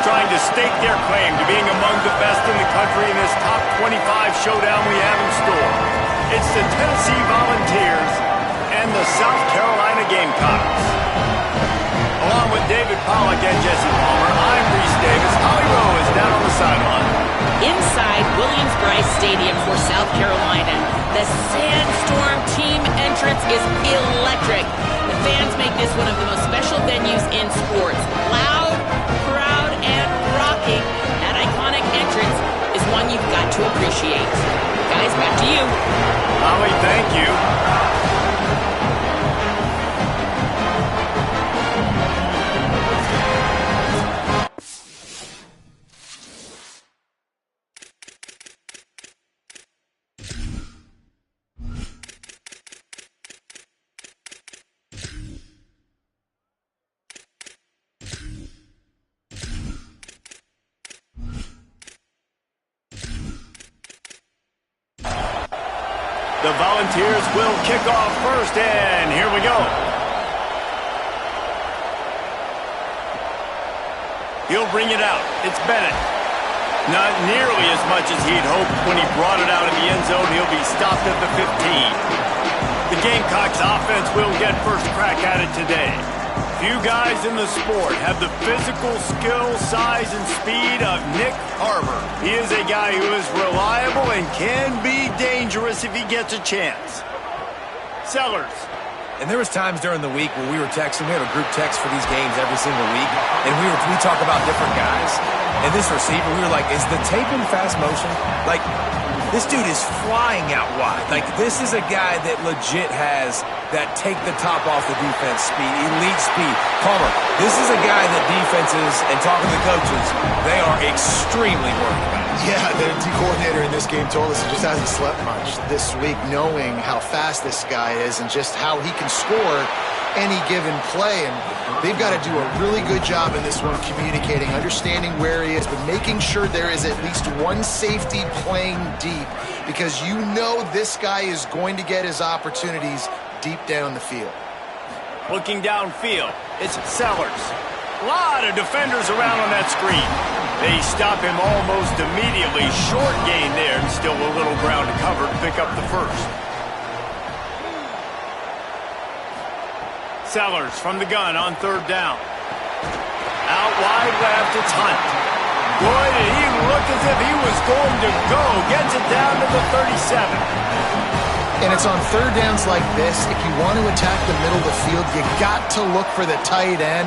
trying to stake their claim to being among the best in the country in this top 25 showdown we have in store. It's the Tennessee Volunteers and the South Carolina Gamecocks. Along with David Pollack and Jesse Palmer, I'm Reese Davis. Holly Rowe is down on the sideline. Inside Williams-Brice Stadium for South Carolina, the Sandstorm team entrance is electric. The fans make this one of the most special venues in sports. Loud, proud, and rocking. That iconic entrance is one you've got to appreciate. Guys, back to you. Holly, thank you. The Volunteers will kick off first, and here we go. He'll bring it out. It's Bennett. Not nearly as much as he'd hoped when he brought it out of the end zone. He'll be stopped at the 15. The Gamecocks offense will get first crack at it today. Few guys in the sport have the physical skill, size, and speed of Nick Harbor. He is a guy who is reliable and can be dangerous if he gets a chance. Sellers. And there was times during the week when we were texting. We have a group text for these games every single week, and we talk about different guys. And this receiver, we were like, is the tape in fast motion? Like, this dude is flying out wide. Like, this is a guy that legit has that take the top off the defense speed, elite speed. Palmer, this is a guy that defenses, and talking to the coaches, they are extremely worried about. Yeah, the D coordinator in this game told us he just hasn't slept much this week, knowing how fast this guy is and just how he can score any given play. And they've got to do a really good job in this one communicating, understanding where he is, but making sure there is at least one safety playing deep, because you know this guy is going to get his opportunities deep down the field. Looking downfield, it's Sellers. A lot of defenders around on that screen. They stop him almost immediately. Short gain there, and still a little ground to cover to pick up the first. Sellers from the gun on third down. Out wide left, it's Hunt. Boy, did he look as if he was going to go. Gets it down to the 37. And it's on third downs like this, if you want to attack the middle of the field, you got to look for the tight end.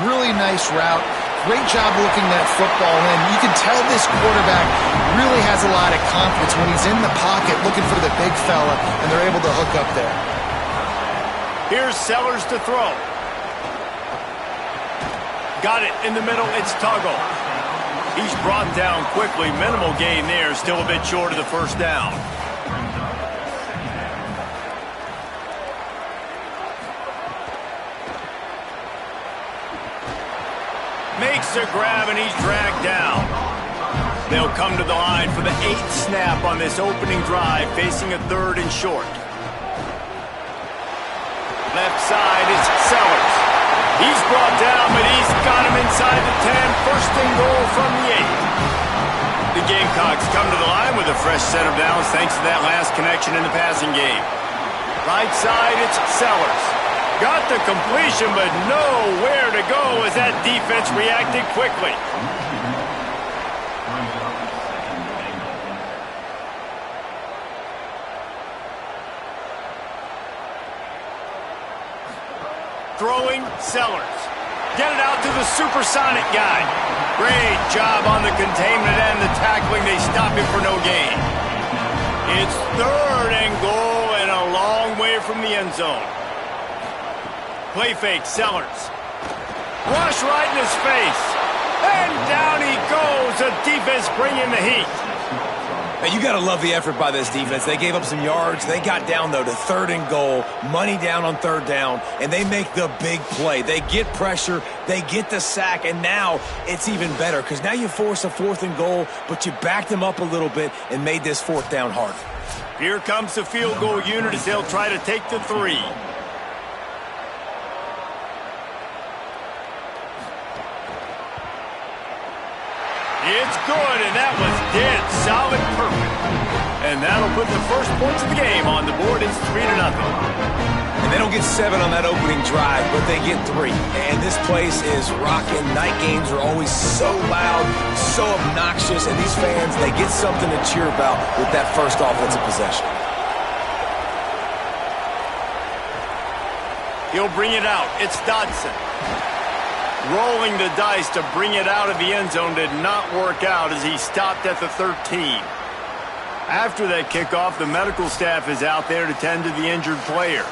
Really nice route. Great job looking that football in. You can tell this quarterback really has a lot of confidence when he's in the pocket looking for the big fella, and they're able to hook up there. Here's Sellers to throw. Got it in the middle. It's Tuggle. He's brought down quickly. Minimal gain there. Still a bit short of the first down. Makes a grab, and he's dragged down. They'll come to the line for the 8th snap on this opening drive, facing a third and short. Left side, it's Sellers. He's brought down, but he's got him inside the 10. First and goal from the 8. The Gamecocks come to the line with a fresh set of downs thanks to that last connection in the passing game. Right side, it's Sellers. Got the completion, but nowhere to go as that defense reacted quickly. Throwing, Sellers. Get it out to the supersonic guy. Great job on the containment and the tackling. They stop him for no gain. It's third and goal and a long way from the end zone. Play fake, Sellers. Rush right in his face. And down he goes. The defense bringing the heat. And you got to love the effort by this defense. They gave up some yards. They got down, though, to third and goal. Money down on third down. And they make the big play. They get pressure. They get the sack. And now it's even better because now you force a 4th and goal, but you backed them up a little bit and made this 4th down hard. Here comes the field goal unit as they'll try to take the 3. It's good, and that was dead solid perfect. And that'll put the first points of the game on the board. It's 3-0. And they don't get 7 on that opening drive, but they get 3. And this place is rocking. Night games are always so loud, so obnoxious, and these fans, they get something to cheer about with that first offensive possession. He'll bring it out. It's Dodson. Rolling the dice to bring it out of the end zone did not work out as he stopped at the 13. After that kickoff, the medical staff is out there to tend to the injured player.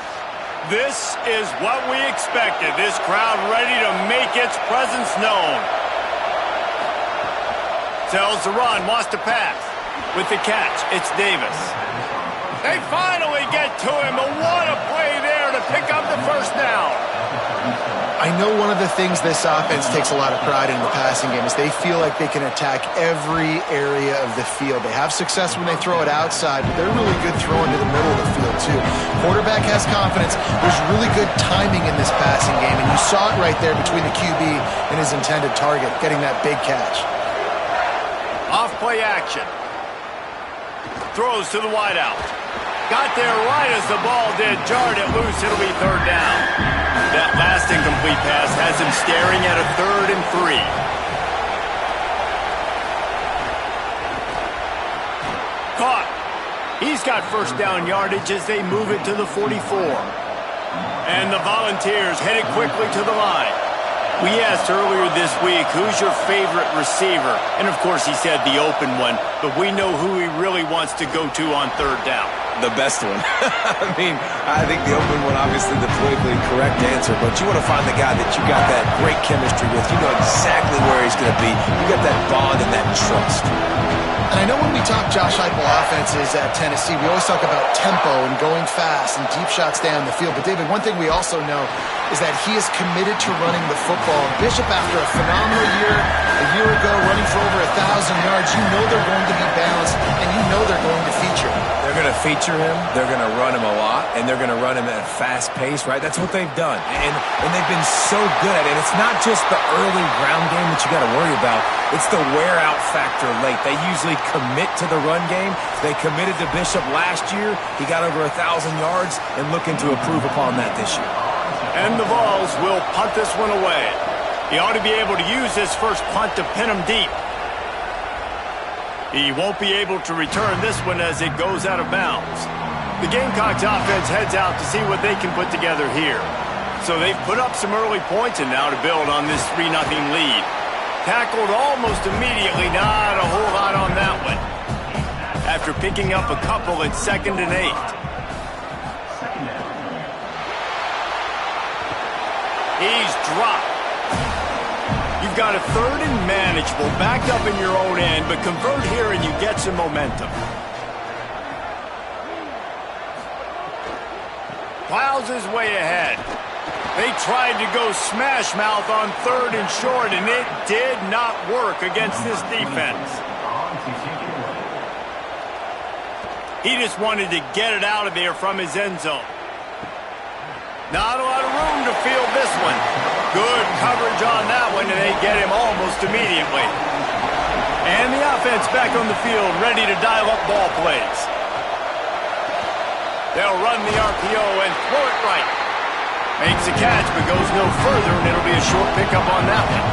This is what we expected. This crowd ready to make its presence known. Tells the run, wants to pass. With the catch, it's Davis. They finally get to him, but what a play there to pick up the first down. I know one of the things this offense takes a lot of pride in the passing game is they feel like they can attack every area of the field. They have success when they throw it outside, but they're really good throwing to the middle of the field too. Quarterback has confidence. There's really good timing in this passing game, and you saw it right there between the QB and his intended target, getting that big catch. Off-play action. Throws to the wideout. Got there right as the ball did. Jarred it loose. It'll be 3rd down. That last incomplete pass has him staring at a 3rd and 3. Caught. He's got first down yardage as they move it to the 44. And the Volunteers headed quickly to the line. We asked earlier this week, who's your favorite receiver? And of course he said the open one, but we know who he really wants to go to on 3rd down. The best one. I think the open one, obviously the politically correct answer, but you want to find the guy that you got that great chemistry with. You know exactly where he's going to be. You got that bond and that trust. And I know when we talk Josh Heupel offenses at Tennessee, we always talk about tempo and going fast and deep shots down the field. But, David, one thing we also know is that he is committed to running the football. Bishop, after a phenomenal year, a year ago, running for over 1,000 yards, you know they're going to be balanced, and you know they're going to feature him. They're going to feature him. They're going to run him a lot, and they're going to run him at a fast pace, right? That's what they've done, and they've been so good at it. And it's not just the early ground game that you got to worry about. It's the wear-out factor late. They usually commit to the run game. They committed to Bishop last year. He got over 1,000 yards and looking to improve upon that this year. And the Vols will punt this one away. He ought to be able to use this first punt to pin him deep. He won't be able to return this one as it goes out of bounds. The Gamecocks offense heads out to see what they can put together here. So they've put up some early points and now to build on this 3-0 lead. Tackled almost immediately, not a whole lot on that one. After picking up a couple, it's 2nd and 8. He's dropped. You've got a 3rd and manageable, backed up in your own end, but convert here and you get some momentum. Plows his way ahead. They tried to go smash mouth on 3rd and short, and it did not work against this defense. He just wanted to get it out of there from his end zone. Not a lot of room to field this one. Good coverage on that one, and they get him almost immediately. And the offense back on the field, ready to dial up ball plays. They'll run the RPO and throw it right. Makes a catch, but goes no further, and it'll be a short pickup on that one.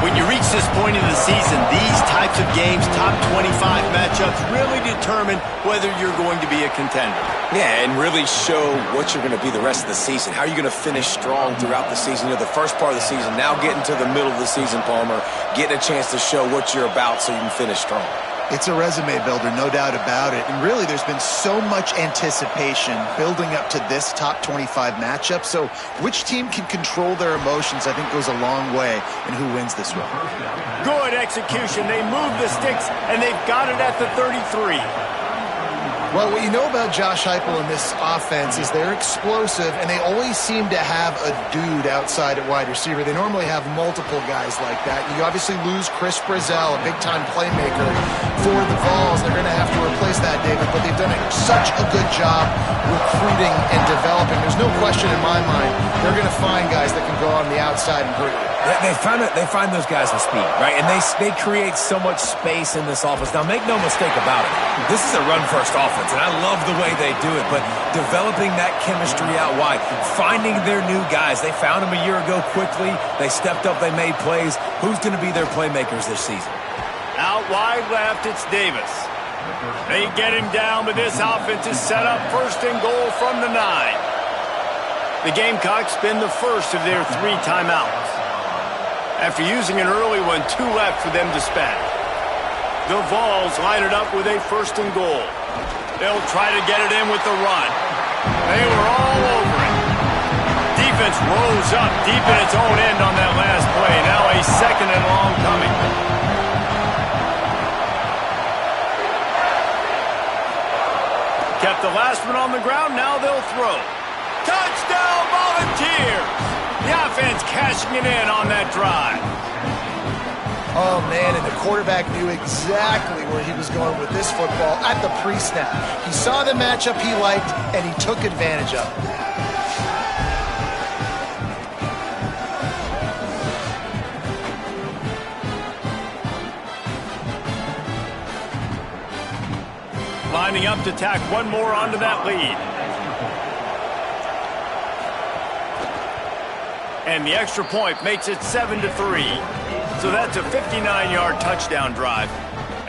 When you reach this point in the season, these types of games, top 25 matchups, really determine whether you're going to be a contender. Yeah, and really show what you're going to be the rest of the season. How are you going to finish strong throughout the season? You know, the first part of the season, now getting to the middle of the season, Palmer, getting a chance to show what you're about so you can finish strong. It's a resume builder, no doubt about it. And really, there's been so much anticipation building up to this top 25 matchup. So which team can control their emotions, I think, goes a long way in who wins this one. Good execution. They move the sticks, and they've got it at the 33. Well, what you know about Josh Heupel in this offense is they're explosive, and they always seem to have a dude outside at wide receiver. They normally have multiple guys like that. You obviously lose Chris Brazzell, a big-time playmaker for the Vols. They're going to have to replace that, David, but they've done such a good job recruiting and developing. There's no question in my mind they're going to find guys that can go on the outside and hurt you. They find those guys with speed, right? And they create so much space in this offense. Now, make no mistake about it. This is a run-first offense, and I love the way they do it. But developing that chemistry out wide, finding their new guys. They found them a year ago quickly. They stepped up. They made plays. Who's going to be their playmakers this season? Out wide left, it's Davis. They get him down, but this offense is set up first and goal from the 9. The Gamecocks spend the first of their 3 timeouts. After using an early one, 2 left for them to spend. The Vols line it up with a first and goal. They'll try to get it in with the run. They were all over it. Defense rose up deep in its own end on that last play. Now a second and long coming. Kept the last one on the ground. Now they'll throw. Touchdown, Volunteers! The offense cashing it in on that drive. Oh, man, and the quarterback knew exactly where he was going with this football at the pre-snap. He saw the matchup he liked, and he took advantage of it. Lining up to tack one more onto that lead. And the extra point makes it 7-3. So that's a 59-yard touchdown drive.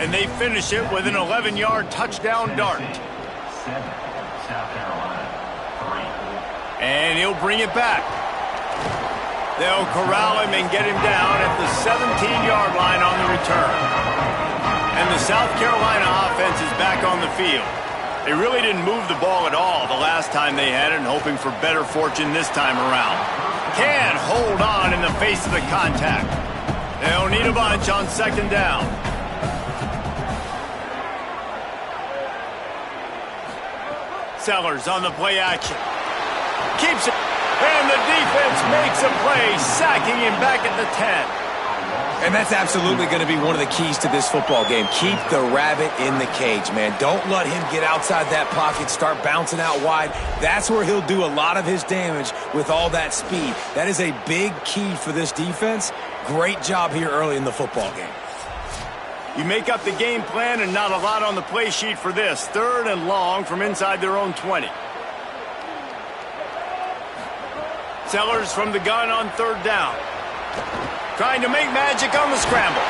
And they finish it with an 11-yard touchdown dart. And he'll bring it back. They'll corral him and get him down at the 17-yard line on the return. And the South Carolina offense is back on the field. They really didn't move the ball at all the last time they had it, and hoping for better fortune this time around. Can hold on in the face of the contact. They'll need a bunch on second down. Sellers on the play action. Keeps it. And the defense makes a play, sacking him back at the 10. And that's absolutely going to be one of the keys to this football game. Keep the rabbit in the cage, man. Don't let him get outside that pocket, start bouncing out wide. That's where he'll do a lot of his damage with all that speed. That is a big key for this defense. Great job here early in the football game. You make up the game plan and not a lot on the play sheet for this. 3rd and long from inside their own 20. Sellers from the gun on 3rd down. Trying to make magic on the scramble.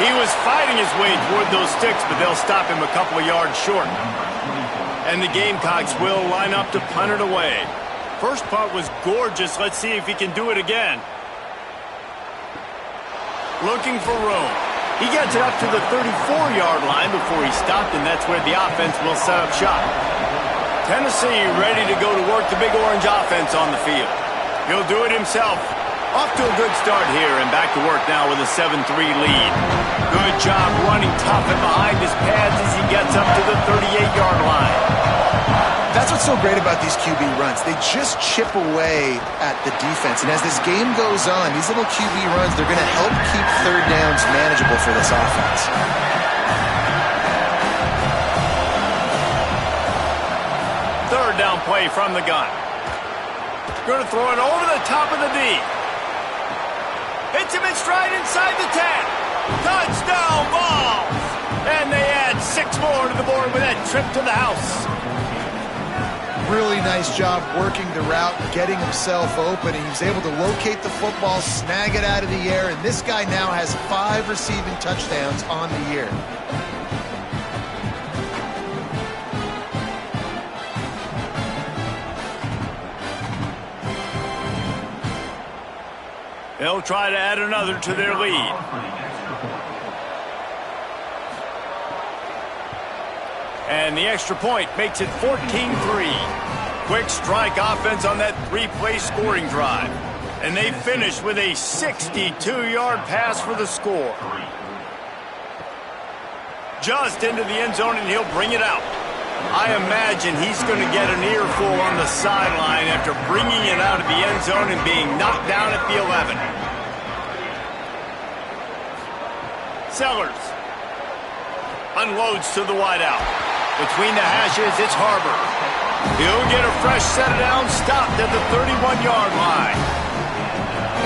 He was fighting his way toward those sticks, but they'll stop him a couple of yards short. And the Gamecocks will line up to punt it away. First punt was gorgeous. Let's see if he can do it again. Looking for room. He gets it up to the 34-yard line before he stopped, and that's where the offense will set up shop. Tennessee ready to go to work the Big Orange offense on the field. He'll do it himself. Off to a good start here and back to work now with a 7-3 lead. Good job running tough and behind his pads as he gets up to the 38-yard line. That's what's so great about these QB runs. They just chip away at the defense. And as this game goes on, these little QB runs, they're going to help keep 3rd downs manageable for this offense. Third down play from the gun. Going to throw it over the top of the D. Hits him in stride inside the 10. Touchdown, Vols! And they add 6 more to the board with that trip to the house. Really nice job working the route, getting himself open. He was able to locate the football, snag it out of the air, and this guy now has 5 receiving touchdowns on the year. They'll try to add another to their lead. And the extra point makes it 14-3. Quick strike offense on that 3-play scoring drive. And they finish with a 62-yard pass for the score. Just into the end zone, and he'll bring it out. I imagine he's going to get an earful on the sideline after bringing it out of the end zone and being knocked down at the 11. Sellers unloads to the wideout. Between the hashes, it's Harbor. He'll get a fresh set down, stopped at the 31-yard line.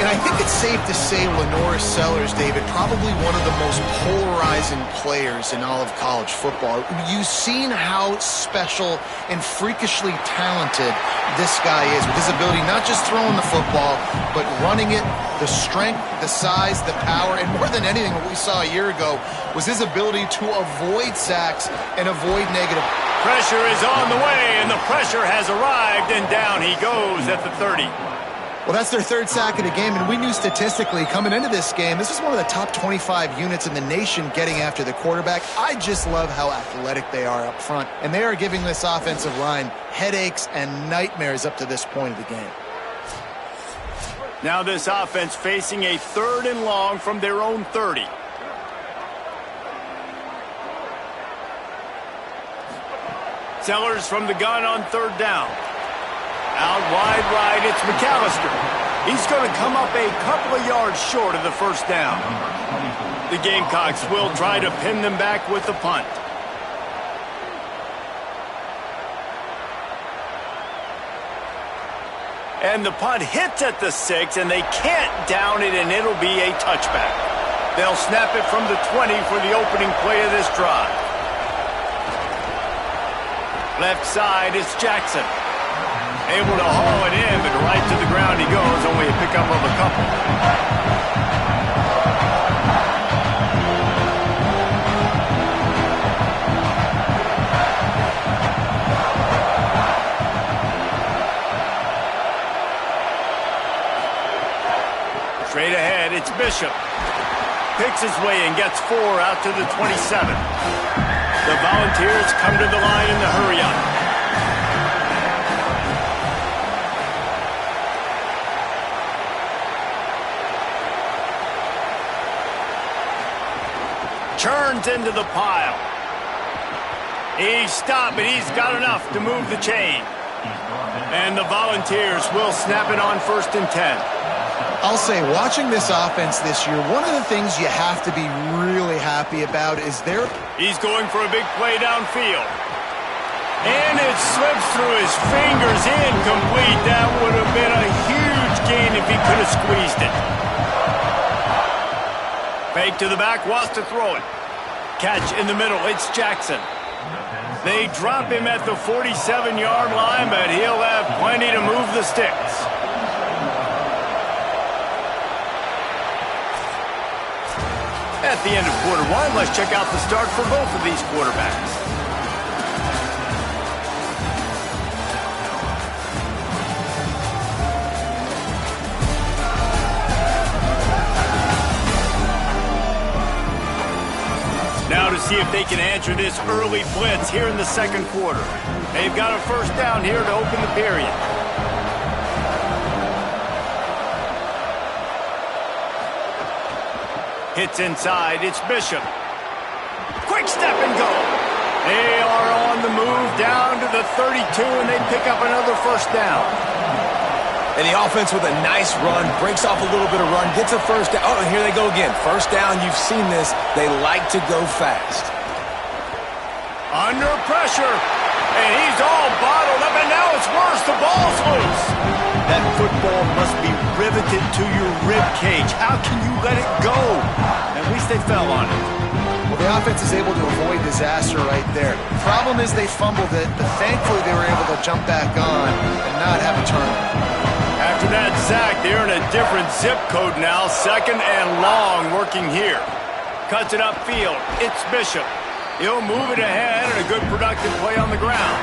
And I think it's safe to say Lenore Sellers, David, probably one of the most polarizing players in all of college football. You've seen how special and freakishly talented this guy is with his ability not just throwing the football, but running it, the strength, the size, the power, and more than anything, what we saw a year ago was his ability to avoid sacks and avoid negative. Pressure is on the way, and the pressure has arrived, and down he goes at the 30. Well, that's their third sack of the game, and we knew statistically coming into this game, this is one of the top 25 units in the nation getting after the quarterback. I just love how athletic they are up front, and they are giving this offensive line headaches and nightmares up to this point of the game. Now this offense facing a 3rd and long from their own 30. Sellers from the gun on 3rd down. Out wide right, it's McAllister. He's going to come up a couple of yards short of the 1st down. The Gamecocks will try to pin them back with the punt. And the punt hits at the 6, and they can't down it, and it'll be a touchback. They'll snap it from the 20 for the opening play of this drive. Left side, it's Jackson. Able to haul it in, but right to the ground he goes, only a pickup of a couple. Straight ahead, it's Bishop. Picks his way and gets 4 out to the 27. The Volunteers come to the line in the hurry-up. Turns into the pile. He's stopped, but he's got enough to move the chain. And the Volunteers will snap it on 1st and 10. I'll say, watching this offense this year, one of the things you have to be really happy about is He's going for a big play downfield. And it slips through his fingers, incomplete. That would have been a huge gain if he could have squeezed it. Fake to the back, wants to throw it. Catch in the middle, it's Jackson. They drop him at the 47-yard line, but he'll have plenty to move the sticks. At the end of quarter 1, let's check out the start for both of these quarterbacks. Now to see if they can answer this early blitz here in the 2nd quarter. They've got a 1st down here to open the period. Hits inside, it's Bishop. Quick step and go. They are on the move down to the 32, and they pick up another 1st down. And the offense with a nice run, breaks off a little bit of run, gets a 1st down. Oh, and here they go again. 1st down, you've seen this. They like to go fast. Under pressure, and he's all bottled up, and now it's worse. The ball's loose. That football must be riveted to your rib cage. How can you let it go? At least they fell on it. Well, the offense is able to avoid disaster right there. Problem is they fumbled it, but thankfully they were able to jump back on and not have a turnover. After that sack, they're in a different zip code now. 2nd and long working here. Cuts it upfield. It's Bishop. He'll move it ahead and a good productive play on the ground.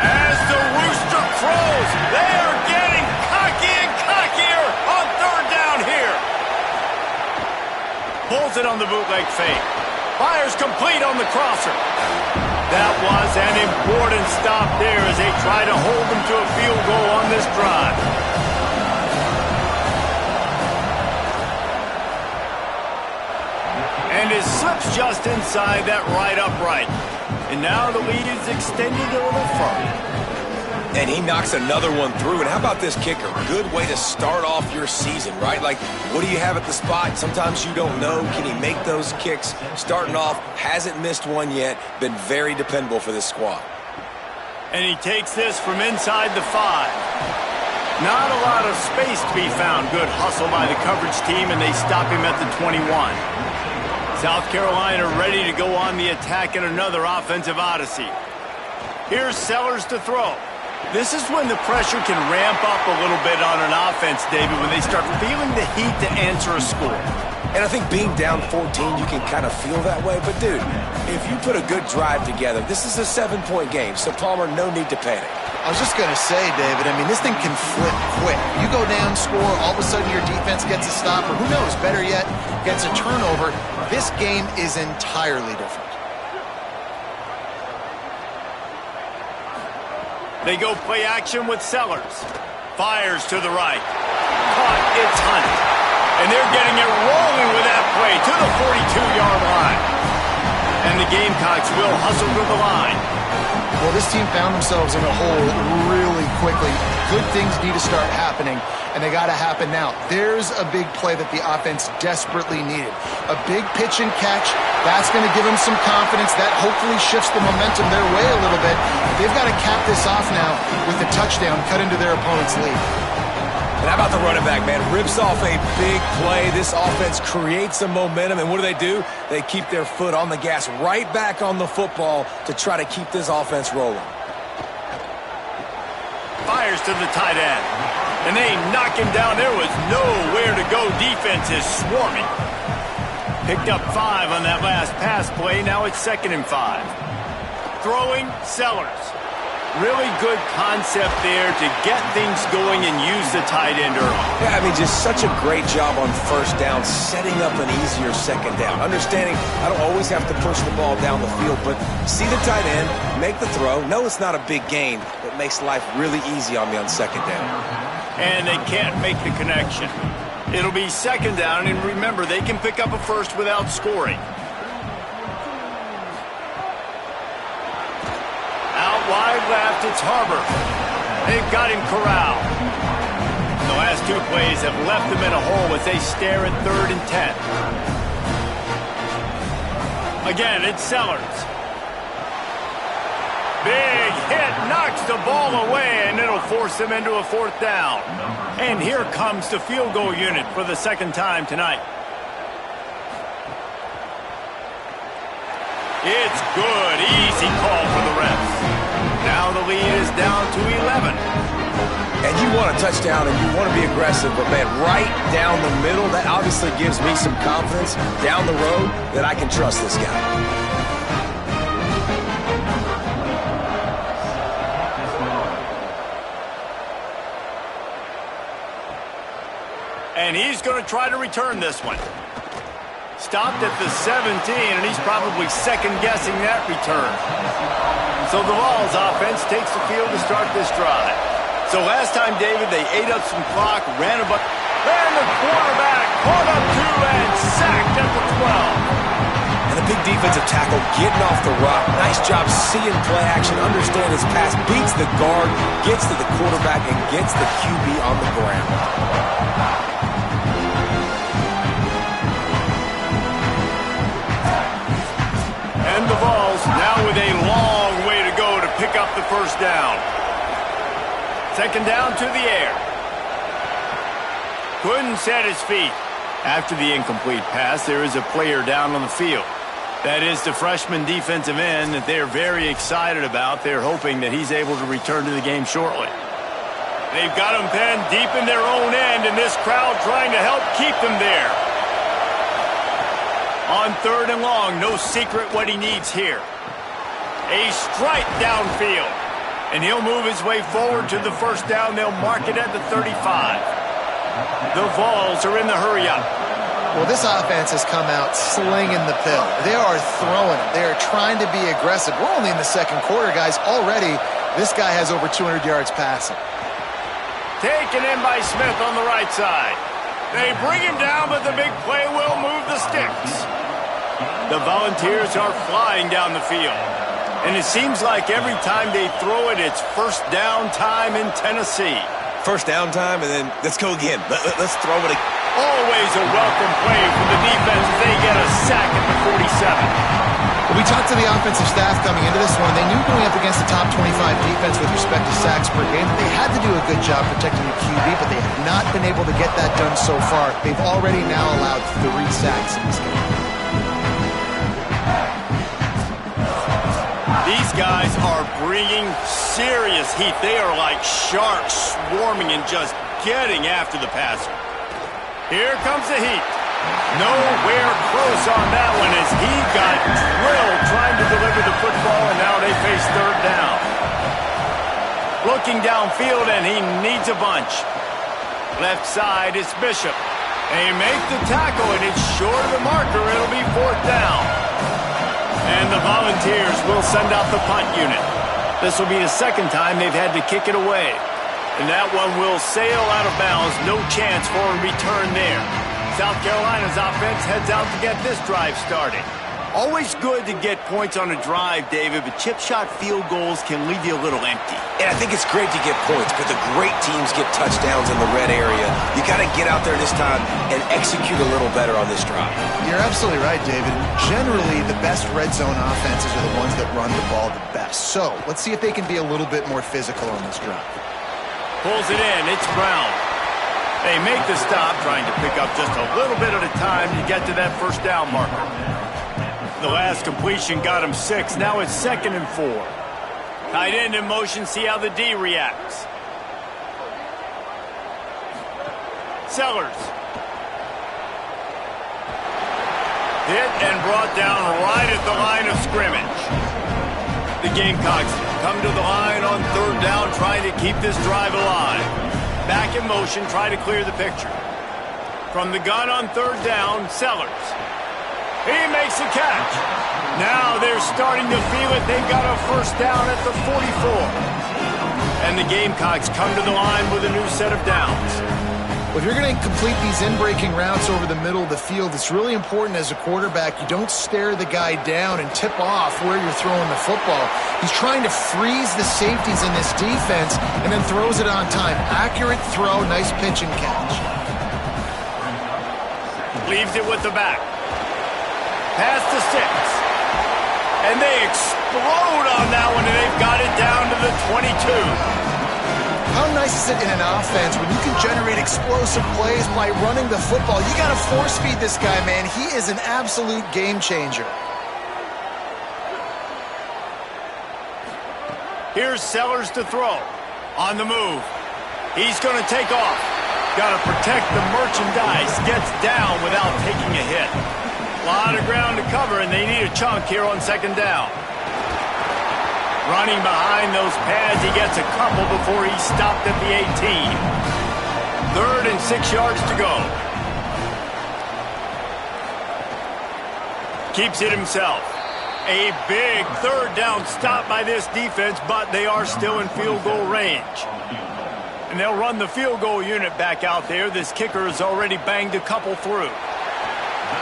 As the rooster crows, they are getting cocky and cockier on 3rd down here. Pulls it on the bootleg fake. Fires complete on the crosser. That was an important stop there as they try to hold them to a field goal on this drive. And it slips just inside that right upright. And now the lead is extended a little further. And he knocks another one through. And how about this kicker? Good way to start off your season, right? Like, what do you have at the spot? Sometimes you don't know. Can he make those kicks? Starting off, hasn't missed one yet. Been very dependable for this squad. And he takes this from inside the 5. Not a lot of space to be found. Good hustle by the coverage team, and they stop him at the 21. South Carolina ready to go on the attack in another offensive odyssey. Here's Sellers to throw. This is when the pressure can ramp up a little bit on an offense, David, when they start feeling the heat to answer a score. And I think being down 14, you can kind of feel that way. But, dude, if you put a good drive together, this is a 7-point game, so, Palmer, no need to panic. I was just going to say, David, I mean, this thing can flip quick. You go down, score, all of a sudden your defense gets a stop, or who knows, better yet, gets a turnover. This game is entirely different. They go play action with Sellers. Fires to the right. Caught, it's Hunt. And they're getting it rolling with that play to the 42-yard line. And the Gamecocks will hustle to the line. Well, this team found themselves in a hole really quickly. Good things need to start happening, and they got to happen now. There's a big play that the offense desperately needed. A big pitch and catch. That's going to give them some confidence. That hopefully shifts the momentum their way a little bit. They've got to cap this off now with the touchdown cut into their opponent's lead. And how about the running back, man? Rips off a big play. This offense creates some momentum, and what do? They keep their foot on the gas right back on the football to try to keep this offense rolling. Fires to the tight end. And they knock him down. There was nowhere to go. Defense is swarming. Picked up 5 on that last pass play. Now it's 2nd and 5. Throwing, Sellers. Really good concept there to get things going and use the tight end early. Yeah, I mean, just such a great job on first down, setting up an easier second down. Understanding I don't always have to push the ball down the field, but see the tight end, make the throw. No, it's not a big gain, but makes life really easy on me on second down. And they can't make the connection. It'll be 2nd down, and remember, they can pick up a first without scoring. Wide left, it's Harbor. They've got him corralled. The last 2 plays have left them in a hole as they stare at 3rd and 10. Again, it's Sellers. Big hit, knocks the ball away, and it'll force them into a 4th down. And here comes the field goal unit for the 2nd time tonight. It's good, easy call for the refs. Now the lead is down to 11. And you want a touchdown and you want to be aggressive, but, man, right down the middle, that obviously gives me some confidence down the road that I can trust this guy. And he's going to try to return this one. Stopped at the 17, and he's probably second-guessing that return. So the Vols offense takes the field to start this drive. So last time, David, they ate up some clock, ran a bunch, and the quarterback caught up 2 and sacked at the 12. And the big defensive tackle getting off the rock. Nice job seeing play action, understand his pass, beats the guard, gets to the quarterback, and gets the QB on the ground. And the Vols now with a long way to go to pick up the first down. 2nd down to the air. Couldn't set his feet. After the incomplete pass, there is a player down on the field. That is the freshman defensive end that they're very excited about. They're hoping that he's able to return to the game shortly. They've got him pinned deep in their own end, and this crowd trying to help keep them there. On 3rd and long, no secret what he needs here. A strike downfield. And he'll move his way forward to the first down. They'll mark it at the 35. The Vols are in the hurry-up. Well, this offense has come out slinging the pill. They are throwing it. They are trying to be aggressive. We're only in the 2nd quarter, guys. Already, this guy has over 200 yards passing. Taken in by Smith on the right side. They bring him down, but the big play will move the sticks. The Volunteers are flying down the field. And it seems like every time they throw it, it's first down time in Tennessee. First down time, and then let's go again. Let's throw it again. Always a welcome play for the defense as they get a sack at the 47. We talked to the offensive staff coming into this one. They knew going up against the top 25 defense with respect to sacks per game, they had to do a good job protecting the QB, but they have not been able to get that done so far. They've already now allowed 3 sacks in this game. These guys are bringing serious heat. They are like sharks swarming and just getting after the passer. Here comes the heat. Nowhere close on that one as he got drilled trying to deliver the football, and now they face third down. Looking downfield, and he needs a bunch. Left side is Bishop. They make the tackle, and it's short of the marker. It'll be fourth down. And the Volunteers will send out the punt unit. This will be the second time they've had to kick it away. And that one will sail out of bounds. No chance for a return there. South Carolina's offense heads out to get this drive started. Always good to get points on a drive, David, but chip shot field goals can leave you a little empty. And I think it's great to get points, but the great teams get touchdowns in the red area. You got to get out there this time and execute a little better on this drive. You're absolutely right, David. Generally, the best red zone offenses are the ones that run the ball the best. So let's see if they can be a little bit more physical on this drive. Pulls it in. It's Brown. They make the stop, trying to pick up just a little bit at a time to get to that first down marker. The last completion got him 6. Now it's 2nd and 4. Tight end in motion. See how the D reacts. Sellers. Hit and brought down right at the line of scrimmage. The Gamecocks come to the line on third down, trying to keep this drive alive. Back in motion, try to clear the picture. From the gun on third down, Sellers. He makes the catch. Now they're starting to feel it. They've got a first down at the 44. And the Gamecocks come to the line with a new set of downs. Well, if you're going to complete these in-breaking routes over the middle of the field, it's really important as a quarterback you don't stare the guy down and tip off where you're throwing the football. He's trying to freeze the safeties in this defense and then throws it on time. Accurate throw, nice pitch and catch. Leaves it with the back. Pass to 6. And they explode on that one, and they've got it down to the 22. How nice is it in an offense when you can generate explosive plays by running the football? You got to force feed this guy, man. He is an absolute game changer. Here's Sellers to throw. On the move. He's going to take off. Got to protect the merchandise. Gets down without taking a hit. A lot of ground to cover, and they need a chunk here on second down. Running behind those pads, he gets a couple before he's stopped at the 18. 3rd and 6 yards to go. Keeps it himself. A big third down stop by this defense, but they are still in field goal range. And they'll run the field goal unit back out there. This kicker has already banged a couple through.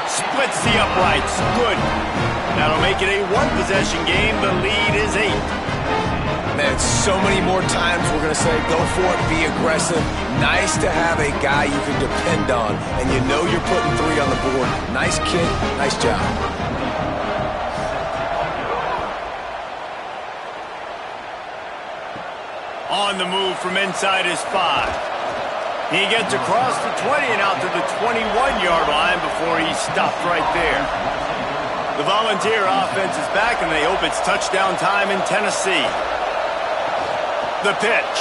Splits the uprights. Good. That'll make it a one-possession game. The lead is 8. Man, so many more times we're going to say, go for it, be aggressive. Nice to have a guy you can depend on, and you know you're putting 3 on the board. Nice kick, nice job. On the move from inside his 5. He gets across the 20 and out to the 21-yard line before he's stopped right there. The Volunteer offense is back, and they hope it's touchdown time in Tennessee. The pitch.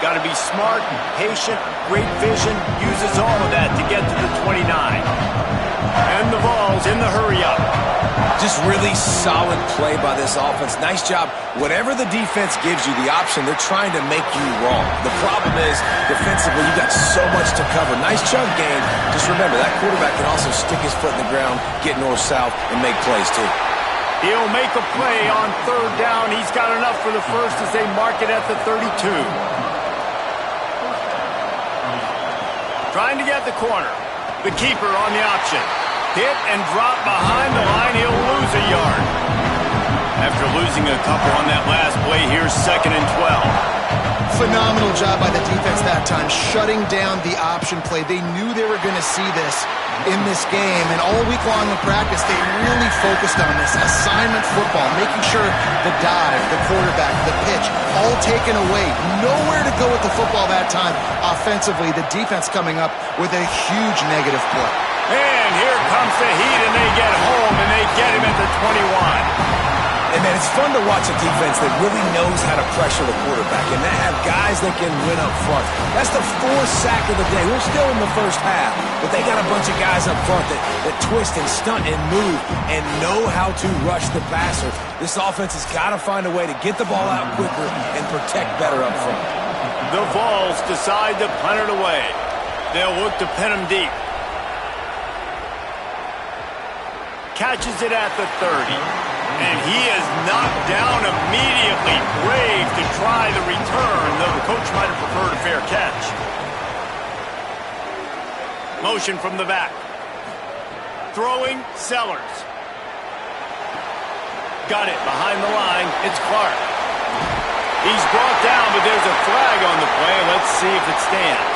Got to be smart, patient, great vision, uses all of that to get to the 29. And the ball's in the hurry-up. Just really solid play by this offense. Nice job. Whatever the defense gives you the option, they're trying to make you wrong. The problem is, defensively, you've got so much to cover. Nice chunk game. Just remember, that quarterback can also stick his foot in the ground, get north-south, and make plays, too. He'll make a play on third down. He's got enough for the first as they mark it at the 32. Trying to get the corner. The keeper on the option. Hit and drop behind the line. He'll lose a yard. After losing a couple on that last play, here's 2nd and 12. Phenomenal job by the defense that time, shutting down the option play. They knew they were going to see this in this game, and all week long in practice, they really focused on this assignment football, making sure the dive, the quarterback, the pitch, all taken away. Nowhere to go with the football that time. Offensively, the defense coming up with a huge negative play. And here comes the Heat, and they get home, and they get him at the 21. And, man, it's fun to watch a defense that really knows how to pressure the quarterback and that have guys that can win up front. That's the fourth sack of the day. We're still in the first half, but they got a bunch of guys up front that twist and stunt and move and know how to rush the passer. This offense has got to find a way to get the ball out quicker and protect better up front. The Vols decide to punt it away. They'll look to pin him deep. Catches it at the 30. And he is knocked down immediately. Brave to try the return, though the coach might have preferred a fair catch. Motion from the back. Throwing, Sellers. Got it behind the line. It's Clark. He's brought down, but there's a flag on the play. Let's see if it stands.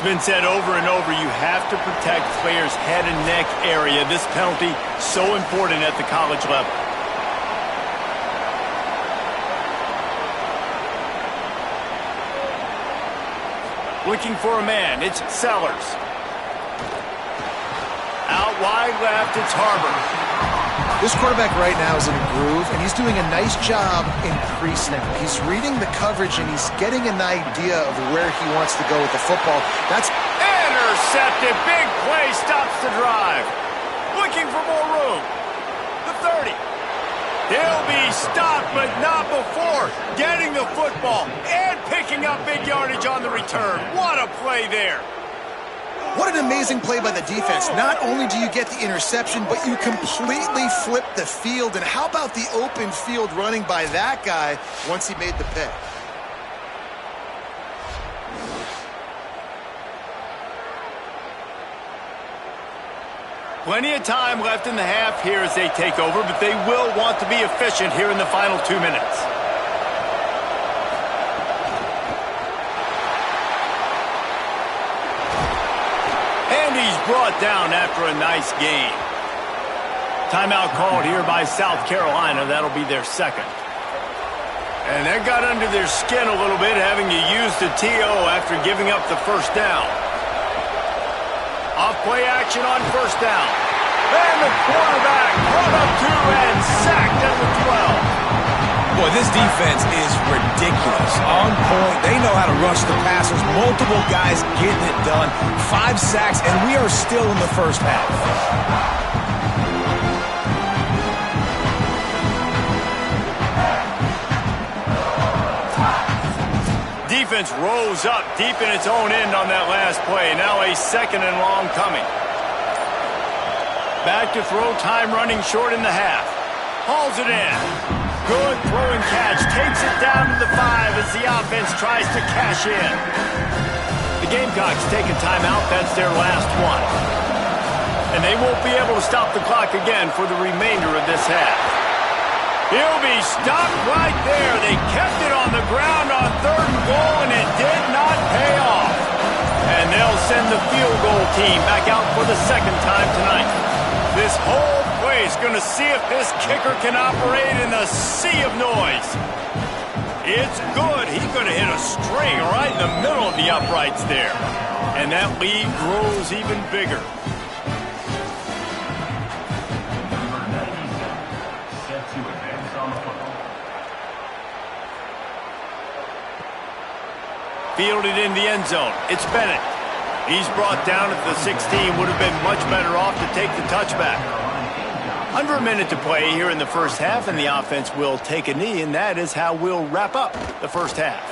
Been said over and over, you have to protect players' head and neck area. This penalty so important at the college level. Looking for a man, it's Sellers. Out wide left, it's Harbor. This quarterback right now is in a groove, and he's doing a nice job in pre-snap. He's reading the coverage, and he's getting an idea of where he wants to go with the football. That's intercepted. Big play stops the drive. Looking for more room. The 30. He'll be stopped, but not before getting the football and picking up big yardage on the return. What a play there. What an amazing play by the defense. Not only do you get the interception, but you completely flip the field. And how about the open field running by that guy once he made the pick? Plenty of time left in the half here as they take over, but they will want to be efficient here in the final 2 minutes. Brought down after a nice game. Timeout called here by South Carolina. That'll be their second. And that got under their skin a little bit, having to use the TO after giving up the first down. Off play action on first down. And the quarterback brought up 2 and sacked at the 12. Boy, this defense is ridiculous. On point. They know how to rush the passers. Multiple guys getting it done. 5 sacks, and we are still in the first half. Defense rose up deep in its own end on that last play. Now a second and long coming. Back to throw, time running short in the half. Hauls it in. Good throwing catch. Takes it down to the 5 as the offense tries to cash in. The Gamecocks take a timeout. That's their last one. And they won't be able to stop the clock again for the remainder of this half. He'll be stopped right there. They kept it on the ground on 3rd and goal, and it did not pay off. And they'll send the field goal team back out for the second time tonight. This whole is going to see if this kicker can operate in the sea of noise. It's good. He could have hit a string right in the middle of the uprights there. And that lead grows even bigger. Fielded in the end zone. It's Bennett. He's brought down at the 16. Would have been much better off to take the touchback. Under a minute to play here in the first half, and the offense will take a knee, and that is how we'll wrap up the first half.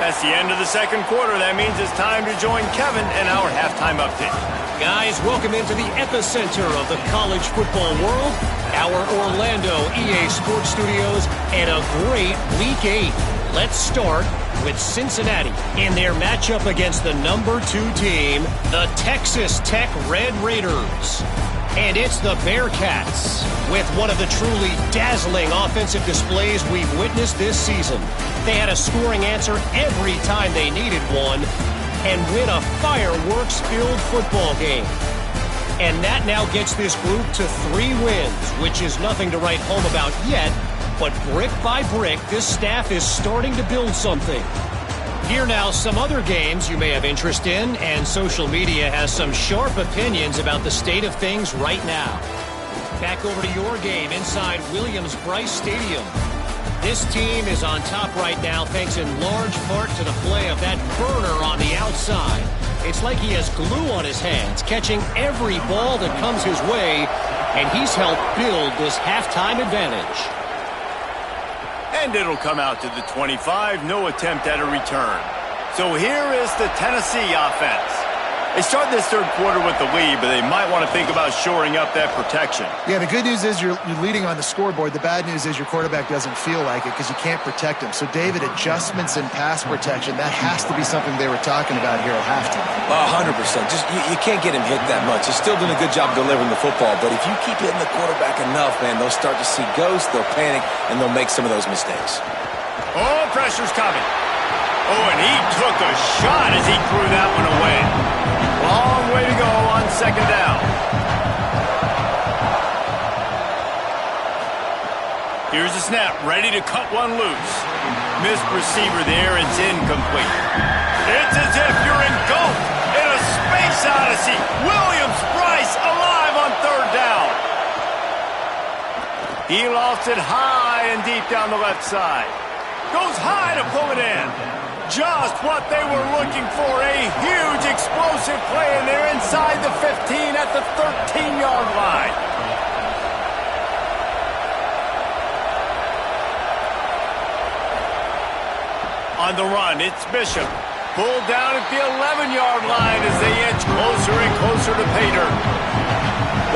That's the end of the second quarter. That means it's time to join Kevin in our halftime update. Guys, welcome into the epicenter of the college football world, our Orlando EA Sports Studios, and a great Week 8. Let's start with Cincinnati in their matchup against the number 2 team, the Texas Tech Red Raiders. And it's the Bearcats with one of the truly dazzling offensive displays we've witnessed this season. They had a scoring answer every time they needed one and win a fireworks-filled football game. And that now gets this group to 3 wins, which is nothing to write home about yet, but brick by brick, this staff is starting to build something. Here now, some other games you may have interest in, and social media has some sharp opinions about the state of things right now. Back over to your game inside Williams-Brice Stadium. This team is on top right now thanks in large part to the play of that burner on the outside. It's like he has glue on his hands, catching every ball that comes his way, and he's helped build this halftime advantage. And it'll come out to the 25, no attempt at a return. So here is the Tennessee offense. They start this third quarter with the lead, but they might want to think about shoring up that protection. Yeah, the good news is you're leading on the scoreboard. The bad news is your quarterback doesn't feel like it because you can't protect him. So, David, adjustments in pass protection, that has to be something they were talking about here at halftime. 100%. Just you can't get him hit that much. He's still doing a good job delivering the football, but if you keep hitting the quarterback enough, man, they'll start to see ghosts, they'll panic, and they'll make some of those mistakes. Oh, pressure's coming. Oh, and he took a shot as he threw that one away. Long way to go on second down. Here's the snap, ready to cut one loose. Missed receiver there, it's incomplete. It's as if you're engulfed in a space odyssey. Williams-Brice alive on third down. He lost it high and deep down the left side. Goes high to pull it in. Just what they were looking for, a huge explosive play, and they're inside the 15 at the 13-yard line. On the run, it's Bishop. Pulled down at the 11-yard line as they inch closer and closer to pay dirt.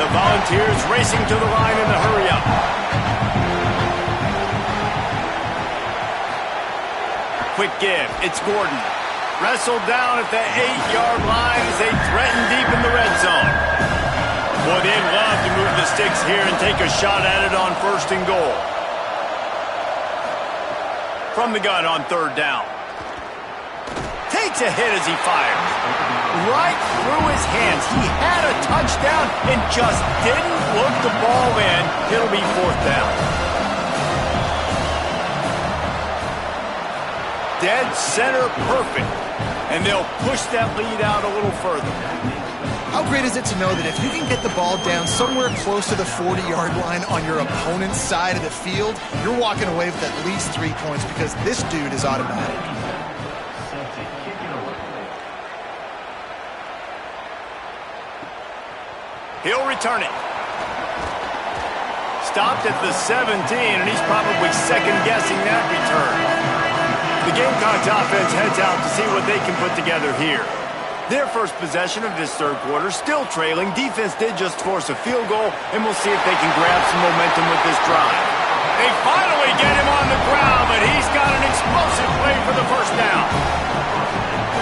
The Volunteers racing to the line in the hurry-up. Quick give. It's Gordon. Wrestled down at the 8-yard line as they threaten deep in the red zone. Boy, they'd love to move the sticks here and take a shot at it on first and goal. From the gun on third down. Takes a hit as he fires. Right through his hands. He had a touchdown and just didn't look the ball in. It'll be fourth down. Dead center perfect, and they'll push that lead out a little further. How great is it to know that if you can get the ball down somewhere close to the 40-yard line on your opponent's side of the field, you're walking away with at least 3 points because this dude is automatic. He'll return it. Stopped at the 17, and he's probably second-guessing that return. The Gamecocks offense heads out to see what they can put together here. Their first possession of this third quarter, still trailing. Defense did just force a field goal, and we'll see if they can grab some momentum with this drive. They finally get him on the ground, but he's got an explosive play for the first down.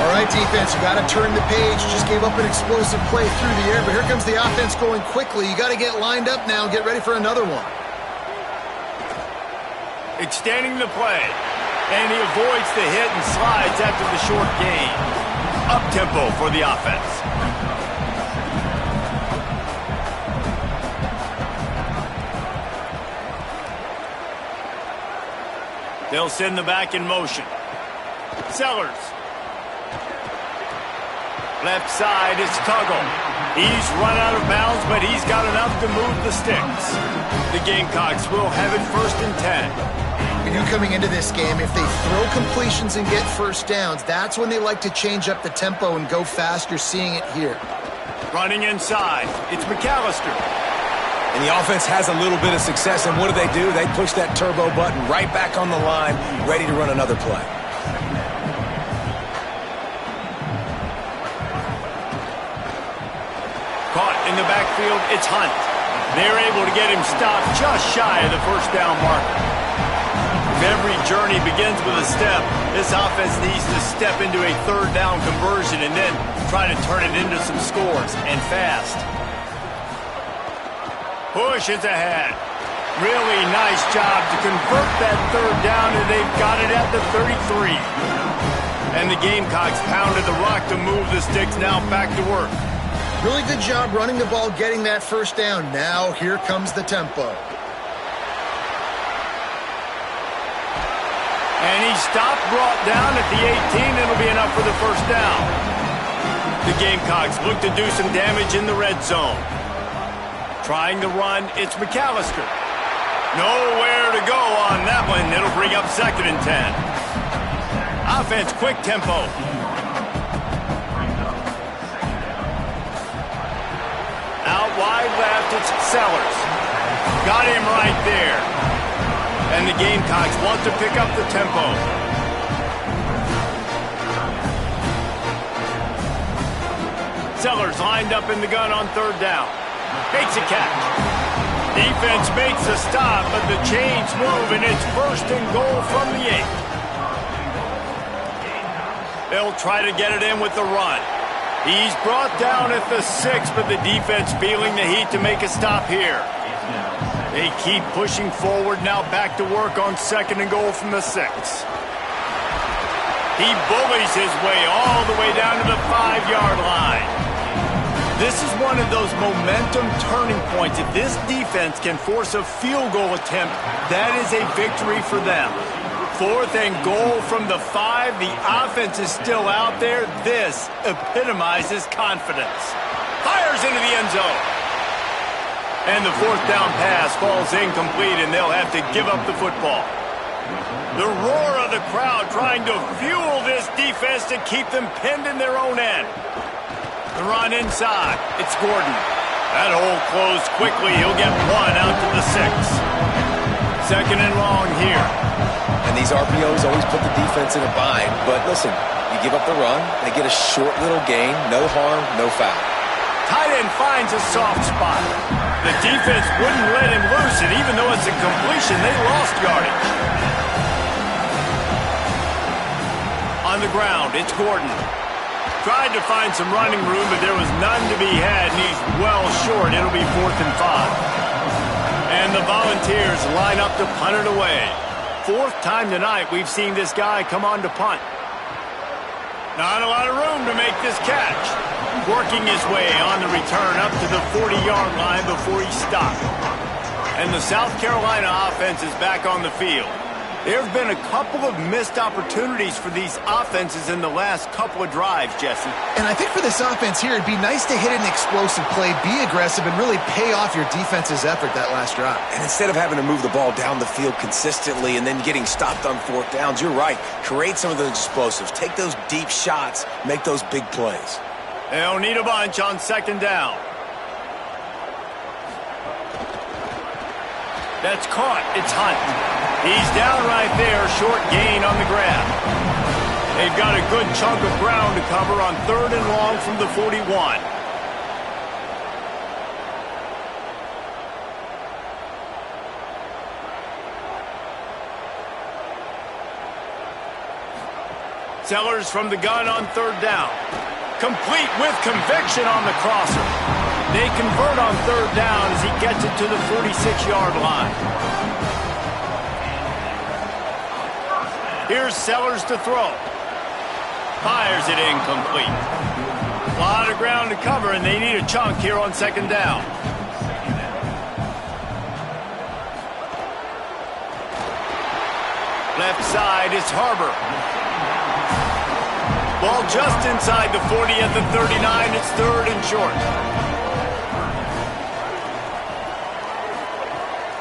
All right, defense, you got to turn the page. Just gave up an explosive play through the air, but here comes the offense going quickly. You got to get lined up now and get ready for another one. Extending the play. And he avoids the hit and slides after the short gain. Up-tempo for the offense. They'll send the back in motion. Sellers. Left side is Tuggle. He's run out of bounds, but he's got enough to move the sticks. The Gamecocks will have it first and 10. We knew coming into this game, if they throw completions and get first downs, that's when they like to change up the tempo and go fast. You're seeing it here. Running inside, it's McAllister. And the offense has a little bit of success, and what do? They push that turbo button right back on the line, ready to run another play. Caught in the backfield, it's Hunt. They're able to get him stopped just shy of the first down marker. every journey begins with a step. This offense needs to step into a third down conversion and then try to turn it into some scores, and fast. Push is ahead. Really nice job to convert that third down, and they've got it at the 33. And the Gamecocks pounded the rock to move the sticks. Now back to work. Really good job running the ball, getting that first down. Now here comes the tempo. And he stopped, brought down at the 18. It'll be enough for the first down. The Gamecocks look to do some damage in the red zone. Trying to run, it's McAllister. Nowhere to go on that one. It'll bring up 2nd and 10. Offense, quick tempo. Out wide left, it's Sellers. Got him right there. And the Gamecocks want to pick up the tempo. Sellers lined up in the gun on 3rd down. Makes a catch. Defense makes a stop, but the chains move, and it's 1st and goal from the 8. They'll try to get it in with the run. He's brought down at the 6, but the defense feeling the heat to make a stop here. They keep pushing forward, now back to work on 2nd and goal from the 6. He bullies his way all the way down to the 5-yard line. This is one of those momentum turning points. If this defense can force a field goal attempt, that is a victory for them. 4th and goal from the 5. The offense is still out there. This epitomizes confidence. Fires into the end zone. And the 4th down pass falls incomplete, and they'll have to give up the football. The roar of the crowd trying to fuel this defense to keep them pinned in their own end. The run inside. It's Gordon. That hole closed quickly. He'll get 1 out to the 6. 2nd and long here. And these RPOs always put the defense in a bind. But listen, you give up the run, they get a short little gain, no harm, no foul. Tight end finds a soft spot. The defense wouldn't let him loose, and even though it's a completion, they lost yardage. On the ground, it's Gordon. Tried to find some running room, but there was none to be had, and he's well short. It'll be 4th and 5. And the Volunteers line up to punt it away. 4th time tonight we've seen this guy come on to punt. Not a lot of room to make this catch. Working his way on the return up to the 40-yard line before he stopped. And the South Carolina offense is back on the field. There have been a couple of missed opportunities for these offenses in the last couple of drives, Jesse. And I think for this offense here, it'd be nice to hit an explosive play, be aggressive, and really pay off your defense's effort that last drive. And instead of having to move the ball down the field consistently and then getting stopped on 4th downs, you're right. Create some of those explosives. Take those deep shots. Make those big plays. They'll need a bunch on 2nd down. That's caught. It's Hunt. He's down right there, short gain on the grab. They've got a good chunk of ground to cover on 3rd and long from the 41. Sellers from the gun on 3rd down. Complete with conviction on the crosser. They convert on 3rd down as he gets it to the 46-yard line. Here's Sellers to throw. Fires it incomplete. A lot of ground to cover, and they need a chunk here on 2nd down. Left side is Harbor. Ball just inside the 40 at the 39. It's 3rd and short.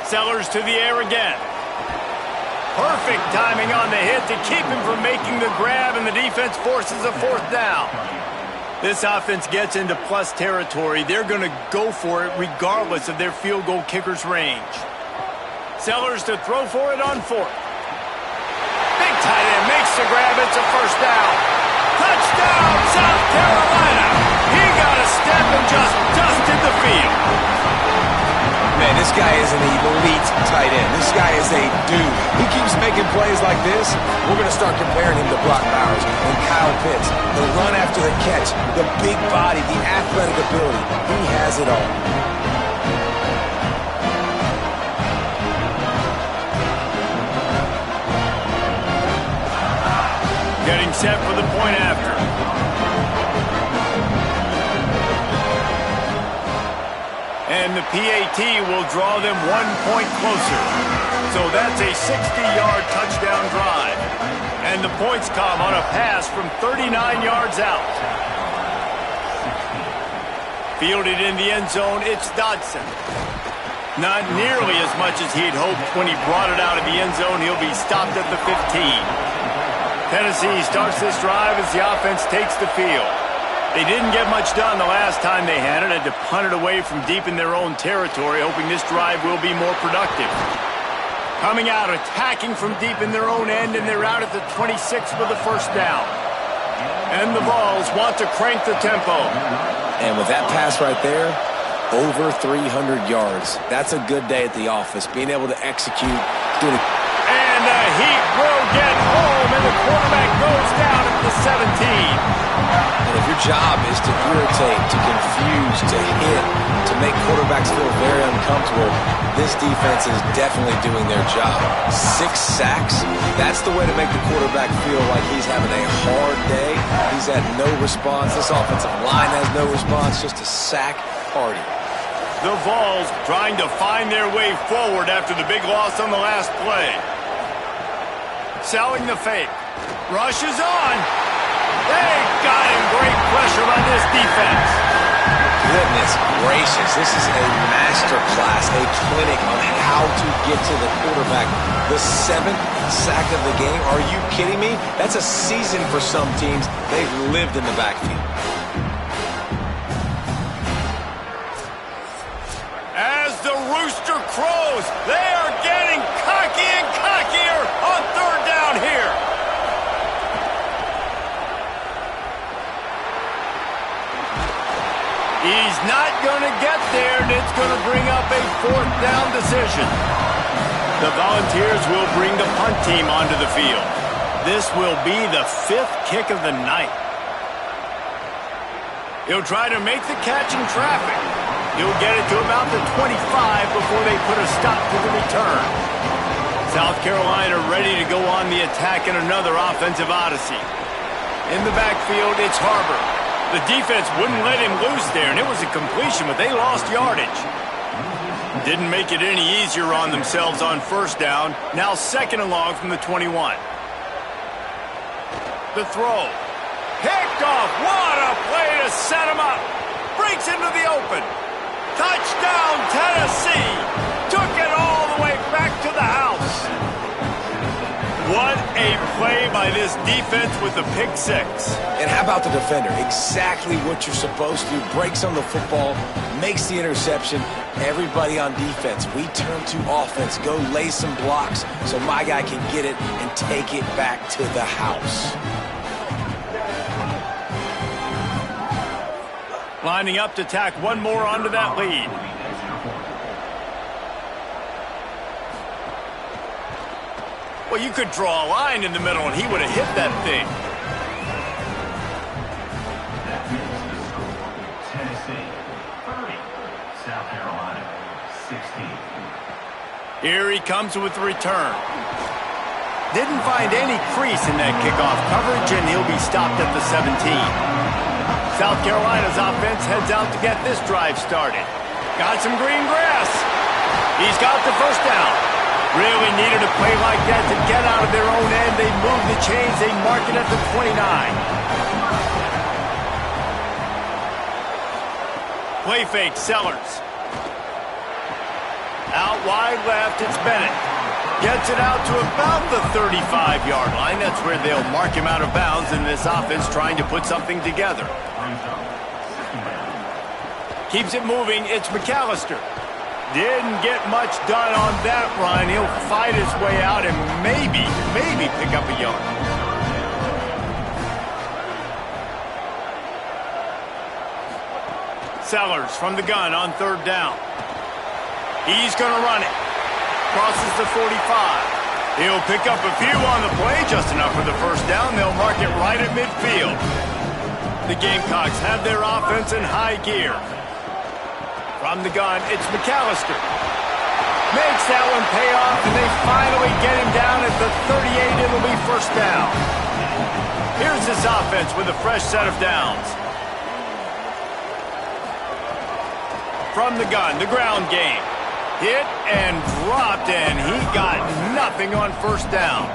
Sellers to the air again. Perfect timing on the hit to keep him from making the grab, and the defense forces a 4th down. This offense gets into plus territory. They're going to go for it regardless of their field goal kicker's range. Sellers to throw for it on 4th. Big tight end makes the grab. It's a 1st down. Touchdown, South Carolina. He got a step and just dusted the field. Man, this guy is an elite tight end. This guy is a dude. He keeps making plays like this, we're going to start comparing him to Brock Bowers and Kyle Pitts. The run after the catch, the big body, the athletic ability. He has it all. Getting set for the point after. And the PAT will draw them 1 point closer. So that's a 60-yard touchdown drive. And the points come on a pass from 39 yards out. Fielded in the end zone, it's Dodson. Not nearly as much as he'd hoped when he brought it out of the end zone. He'll be stopped at the 15. Tennessee starts this drive as the offense takes the field. They didn't get much done the last time they had it. Had to punt it away from deep in their own territory, hoping this drive will be more productive. Coming out, attacking from deep in their own end, and they're out at the 26 for the first down. And the Vols want to crank the tempo. And with that pass right there, over 300 yards. That's a good day at the office, being able to execute. And the Heat will get home, and the quarterback goes down at the 17. And if your job is to irritate, to confuse, to hit, to make quarterbacks feel very uncomfortable, this defense is definitely doing their job. 6 sacks, that's the way to make the quarterback feel like he's having a hard day. He's had no response. This offensive line has no response, just a sack party. The Vols trying to find their way forward after the big loss on the last play. Selling the fake. Rush is on. They got him. Great pressure on this defense. Goodness gracious. This is a master class, a clinic on how to get to the quarterback. The 7th sack of the game. Are you kidding me? That's a season for some teams. They've lived in the backfield. As the rooster crows, they are getting cocky and cockier on third down here. He's not going to get there, and it's going to bring up a 4th down decision. The Volunteers will bring the punt team onto the field. This will be the 5th kick of the night. He'll try to make the catch in traffic. He'll get it to about the 25 before they put a stop to the return. South Carolina ready to go on the attack in another offensive odyssey. In the backfield, it's Harbor. The defense wouldn't let him loose there, and it was a completion, but they lost yardage. Didn't make it any easier on themselves on first down. Now 2nd and long from the 21. The throw. Picked off. What a play to set him up. Breaks into the open. Touchdown, Tennessee! Took it all the way back to the house. What a play by this defense with the pick 6. And how about the defender? Exactly what you're supposed to do. Breaks on the football, makes the interception. Everybody on defense, we turn to offense. Go lay some blocks so my guy can get it and take it back to the house. Lining up to tack one more onto that lead. Well, you could draw a line in the middle, and he would have hit that thing. Tennessee 30, South Carolina 16. Here he comes with the return. Didn't find any crease in that kickoff coverage, and he'll be stopped at the 17. South Carolina's offense heads out to get this drive started. Got some green grass. He's got the first down. Really needed a play like that to get out of their own end. They move the chains. They mark it at the 29. Play fake, Sellers. Out wide left, it's Bennett. Gets it out to about the 35-yard line. That's where they'll mark him out of bounds in this offense trying to put something together. Keeps it moving, it's McAllister. Didn't get much done on that run. He'll fight his way out and maybe pick up a yard. Sellers from the gun on third down. He's going to run it. Crosses the 45. He'll pick up a few on the play, just enough for the first down. They'll mark it right at midfield. The Gamecocks have their offense in high gear. From the gun, it's McAllister. Makes that one pay off, and they finally get him down at the 38. It'll be first down. Here's this offense with a fresh set of downs. From the gun, the ground game. Hit and dropped, and he got nothing on first down.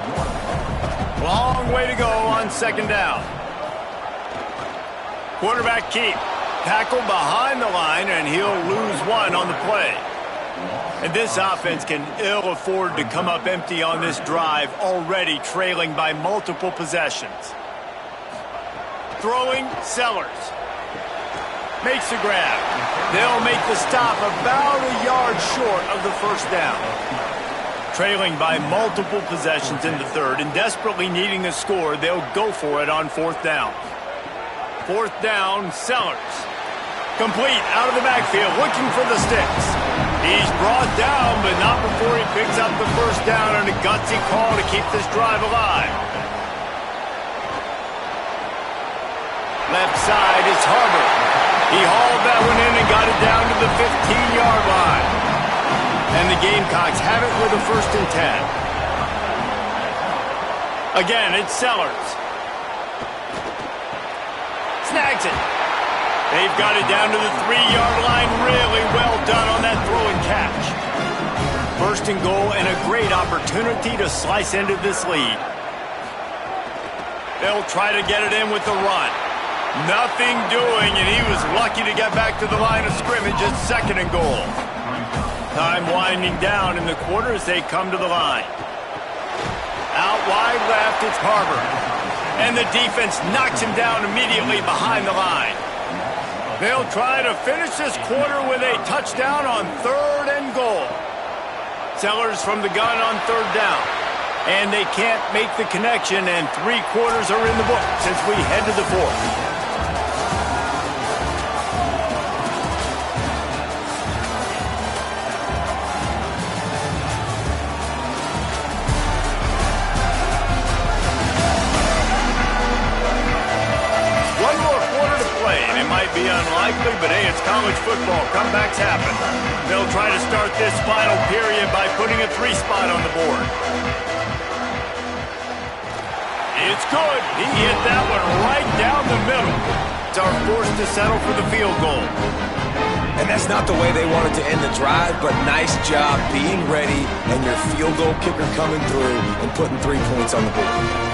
Long way to go on second down. Quarterback keep. Tackle behind the line, and he'll lose one on the play. And this offense can ill afford to come up empty on this drive, already trailing by multiple possessions. Throwing, Sellers. Makes the grab. They'll make the stop about a yard short of the first down. Trailing by multiple possessions in the third and desperately needing a score, they'll go for it on fourth down. Fourth down, Sellers. Complete out of the backfield, looking for the sticks. He's brought down, but not before he picks up the first down on a gutsy call to keep this drive alive. Left side is Harbor. He hauled that one in and got it down to the 15-yard line. And the Gamecocks have it with a 1st and 10. Again, it's Sellers. Snags it. They've got it down to the 3-yard line. Really well done on that throw and catch. 1st and goal and a great opportunity to slice into this lead. They'll try to get it in with the run. Nothing doing, and he was lucky to get back to the line of scrimmage at 2nd and goal. Time winding down in the quarter as they come to the line. Out wide left, it's Harbor. And the defense knocks him down immediately behind the line. They'll try to finish this quarter with a touchdown on 3rd and goal. Sellers from the gun on 3rd down. And they can't make the connection, and 3 quarters are in the books as we head to the 4th. Be unlikely, but hey, it's college football. Comebacks happen. They'll try to start this final period by putting a 3 spot on the board. It's good. He hit that one right down the middle. Are forced to settle for the field goal. And that's not the way they wanted to end the drive, but nice job being ready and your field goal kicker coming through and putting 3 points on the board.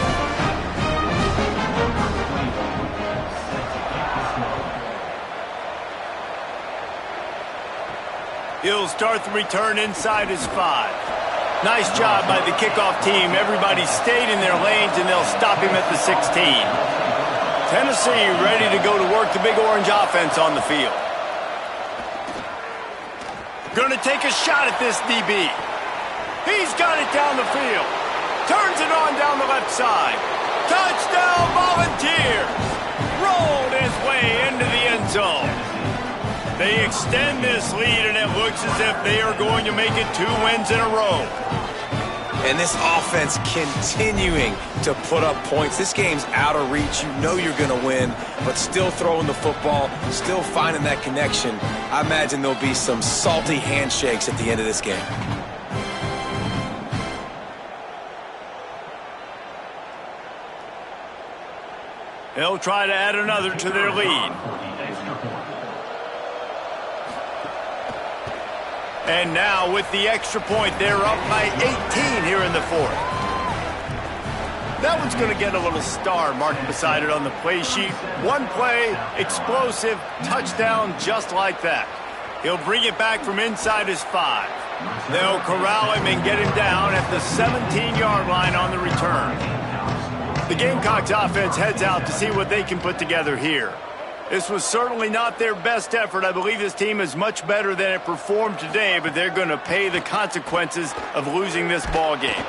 He'll start the return inside his 5. Nice job by the kickoff team. Everybody stayed in their lanes, and they'll stop him at the 16. Tennessee ready to go to work the Big Orange offense on the field. Gonna take a shot at this DB. He's got it down the field. Turns it on down the left side. Touchdown, Volunteers! Rolled his way into the end zone. They extend this lead, and it looks as if they are going to make it 2 wins in a row. And this offense continuing to put up points. This game's out of reach. You know you're going to win, but still throwing the football, still finding that connection. I imagine there'll be some salty handshakes at the end of this game. They'll try to add another to their lead. And now with the extra point, they're up by 18 here in the 4th. That one's going to get a little star marked beside it on the play sheet. 1 play, explosive, touchdown just like that. He'll bring it back from inside his 5. They'll corral him and get him down at the 17-yard line on the return. The Gamecocks offense heads out to see what they can put together here. This was certainly not their best effort. I believe this team is much better than it performed today, but they're going to pay the consequences of losing this ball game.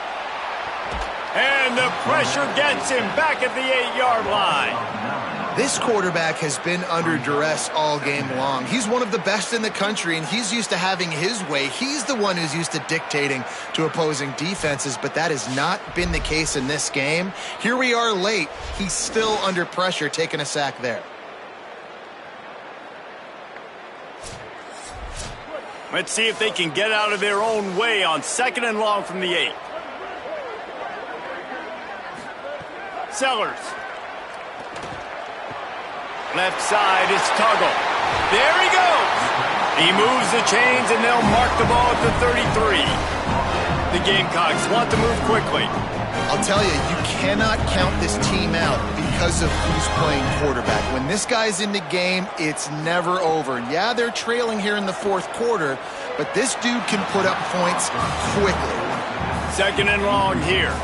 And the pressure gets him back at the 8-yard line. This quarterback has been under duress all game long. He's one of the best in the country, and he's used to having his way. He's the one who's used to dictating to opposing defenses, but that has not been the case in this game. Here we are late. He's still under pressure, taking a sack there. Let's see if they can get out of their own way on 2nd and long from the 8. Sellers. Left side is Tuggle. There he goes. He moves the chains, and they'll mark the ball at the 33. The Gamecocks want to move quickly. I'll tell you, you cannot count this team out because of who's playing quarterback. When this guy's in the game, it's never over. Yeah, they're trailing here in the 4th quarter, but this dude can put up points quickly. 2nd and long here.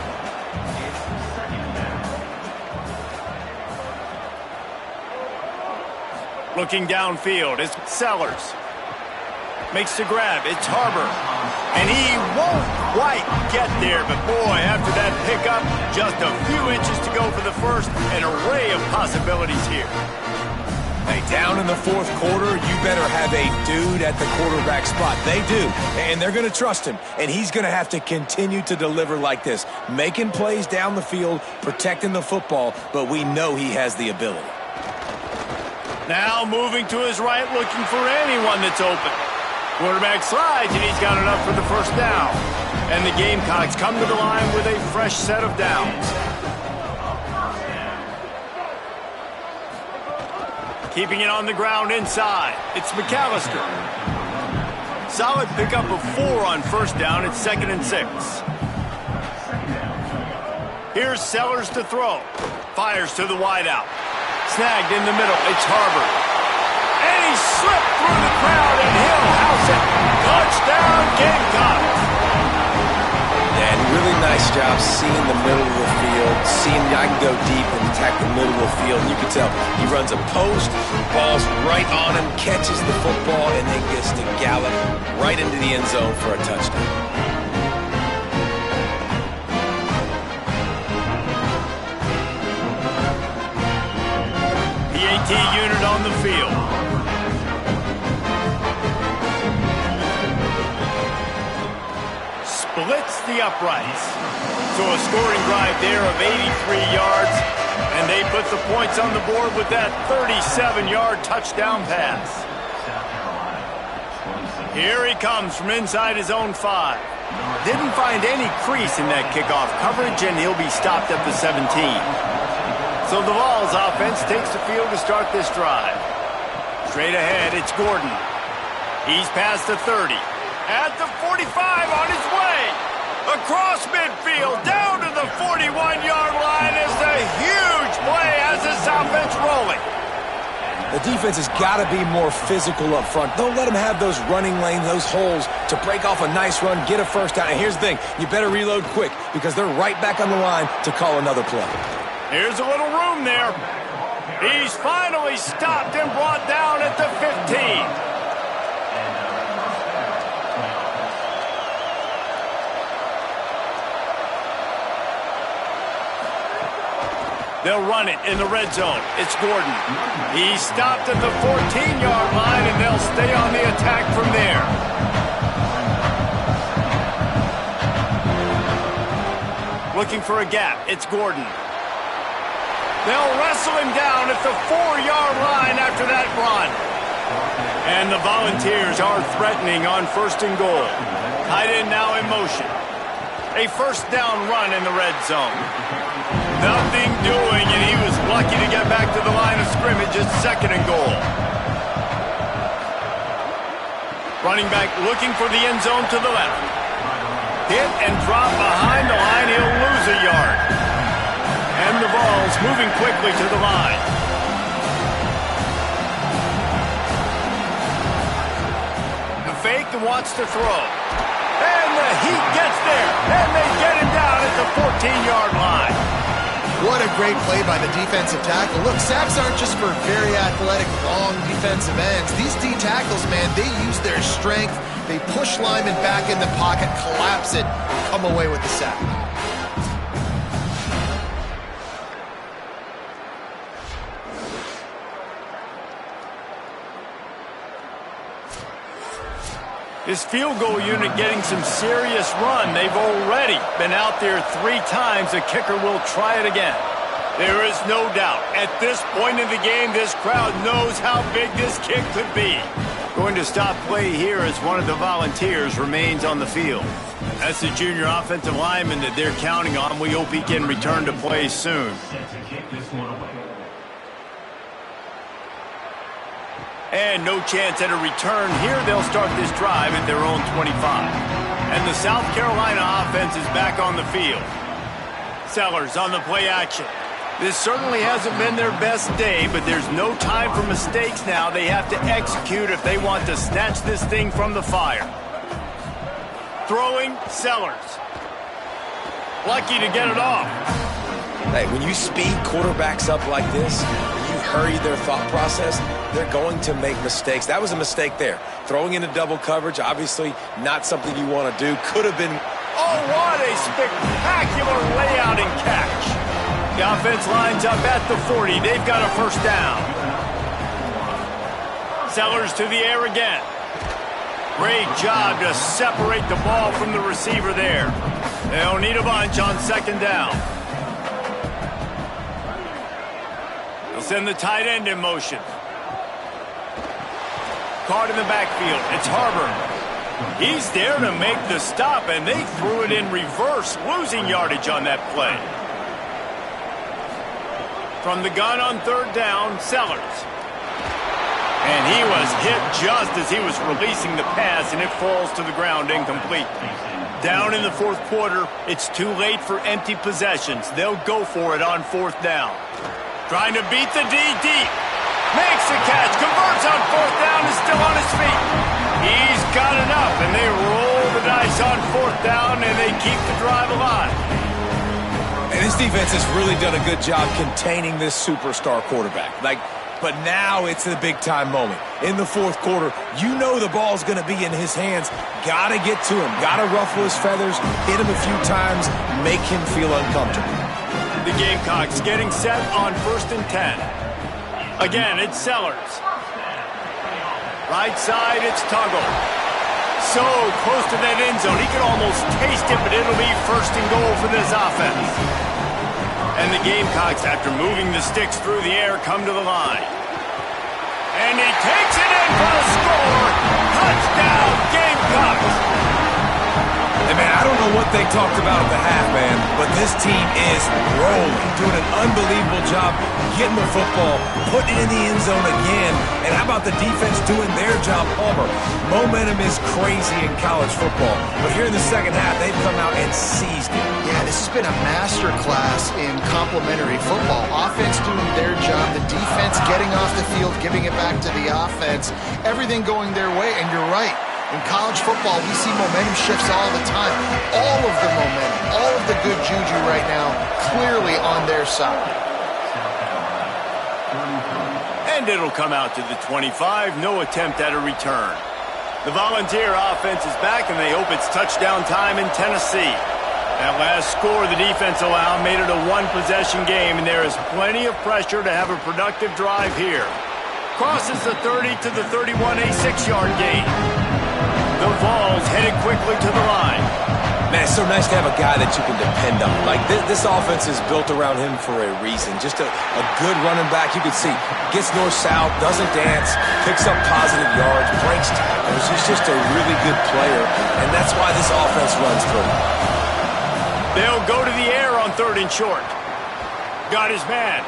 Looking downfield, it's Sellers. Makes the grab, it's Harbor. And he won't quite get there, but boy, after that pickup, just a few inches to go for the first. An array of possibilities here. Hey, down in the 4th quarter, you better have a dude at the quarterback spot. They do, and they're going to trust him. And he's going to have to continue to deliver like this, making plays down the field, protecting the football, but we know he has the ability. Now moving to his right, looking for anyone that's open. Quarterback slides, and he's got enough for the first down. And the Gamecocks come to the line with a fresh set of downs. Keeping it on the ground inside, it's McAllister. Solid pickup of 4 on first down. It's 2nd and 6. Here's Sellers to throw. Fires to the wideout. Snagged in the middle, it's Harbor. And he slipped through the crowd, and he'll house it. Touchdown, Gamecocks. And really nice job seeing the middle of the field, seeing I can go deep and attack the middle of the field. And you can tell he runs a post, ball's right on him, catches the football, and then gets to gallop right into the end zone for a touchdown. PAT unit on the field. Splits the uprights. So a scoring drive there of 83 yards, and they put the points on the board with that 37-yard touchdown pass. Here he comes from inside his own 5. Didn't find any crease in that kickoff coverage, and he'll be stopped at the 17. So the Vols offense takes the field to start this drive. Straight ahead, it's Gordon. He's past the 30. At the 45 on his way. Across midfield, down to the 41-yard line is the huge play as this offense rolling. The defense has got to be more physical up front. Don't let them have those running lanes, those holes to break off a nice run, get a first down. And here's the thing, you better reload quick because they're right back on the line to call another play. Here's a little room there. He's finally stopped and brought down at the 15. They'll run it in the red zone. It's Gordon. He's stopped at the 14-yard line, and they'll stay on the attack from there. Looking for a gap. It's Gordon. They'll wrestle him down at the 4-yard line after that run. And the Volunteers are threatening on 1st and goal. Tight end now in motion. A first down run in the red zone. Nothing doing, and he was lucky to get back to the line of scrimmage at 2nd and goal. Running back looking for the end zone to the left. Hit and drop behind the line. He'll lose a yard. And the Vols moving quickly to the line. The fake that wants to throw. And the heat gets there. And they get him down at the 14-yard line. What a great play by the defensive tackle. Look, sacks aren't just for very athletic, long defensive ends. These D tackles, man, they use their strength. They push linemen back in the pocket, collapse it, come away with the sack. His field goal unit getting some serious run. They've already been out there 3 times. The kicker will try it again. There is no doubt, at this point in the game, this crowd knows how big this kick could be. Going to stop play here as one of the Volunteers remains on the field. That's the junior offensive lineman that they're counting on. We hope he can return to play soon. And no chance at a return here. They'll start this drive at their own 25. And the South Carolina offense is back on the field. Sellers on the play action. This certainly hasn't been their best day, but there's no time for mistakes now. They have to execute if they want to snatch this thing from the fire. Throwing, Sellers. Lucky to get it off. Hey, when you speed quarterbacks up like this, when you hurry their thought process, they're going to make mistakes. That was a mistake there. Throwing into double coverage, obviously not something you want to do. Could have been... Oh, what a spectacular layout and catch. The offense lines up at the 40. They've got a first down. Sellers to the air again. Great job to separate the ball from the receiver there. They'll need a bunch on second down. They'll send the tight end in motion. Caught in the backfield. It's Harbor. He's there to make the stop, and they threw it in reverse, losing yardage on that play. From the gun on third down, Sellers. And he was hit just as he was releasing the pass, and it falls to the ground incomplete. Down in the fourth quarter, it's too late for empty possessions. They'll go for it on fourth down. Trying to beat the D deep. Makes the catch, converts on fourth down, is still on his feet. He's got enough, and they roll the dice on fourth down, and they keep the drive alive. And this defense has really done a good job containing this superstar quarterback. But now it's the big-time moment. In the fourth quarter, you know the ball's going to be in his hands. Got to get to him. Got to ruffle his feathers, hit him a few times, make him feel uncomfortable. The Gamecocks getting set on 1st and 10. Again, it's Sellers. Right side, it's Tuggle. So close to that end zone, he could almost taste it, but it'll be 1st and goal for this offense. And the Gamecocks, after moving the sticks through the air, come to the line. And he takes it in for a score. Touchdown, Gamecocks. And man, I don't know what they talked about at the half, man, but this team is rolling, doing an unbelievable job getting the football, putting it in the end zone again. And how about the defense doing their job, Palmer? Momentum is crazy in college football, but here in the second half, they've come out and seized it. Yeah, this has been a master class in complementary football. Offense doing their job, the defense getting off the field, giving it back to the offense, everything going their way, and you're right. In college football, we see momentum shifts all the time. All of the momentum, all of the good juju right now, clearly on their side. And it'll come out to the 25. No attempt at a return. The Volunteer offense is back, and they hope it's touchdown time in Tennessee. That last score the defense allowed made it a one-possession game, and there is plenty of pressure to have a productive drive here. Crosses the 30 to the 31, a 6-yard gain. The Vols headed quickly to the line. Man, it's so nice to have a guy that you can depend on. Like, this offense is built around him for a reason. Just a good running back. You can see, gets north-south, doesn't dance, picks up positive yards, breaks tackles. He's just a really good player, and that's why this offense runs through. They'll go to the air on 3rd and short. Got his man.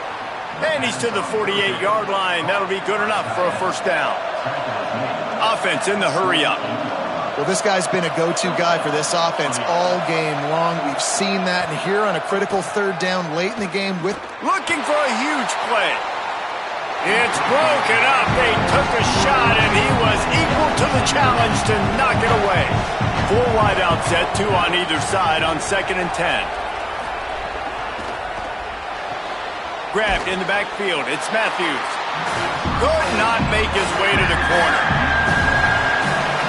And he's to the 48-yard line. That'll be good enough for a first down. Offense in the hurry-up. Well, this guy's been a go-to guy for this offense all game long. We've seen that, and here on a critical 3rd down late in the game with... Looking for a huge play. It's broken up. They took a shot, and he was equal to the challenge to knock it away. 4 wide out set, 2 on either side on 2nd and 10. Grabbed in the backfield. It's Matthews. Could not make his way to the corner.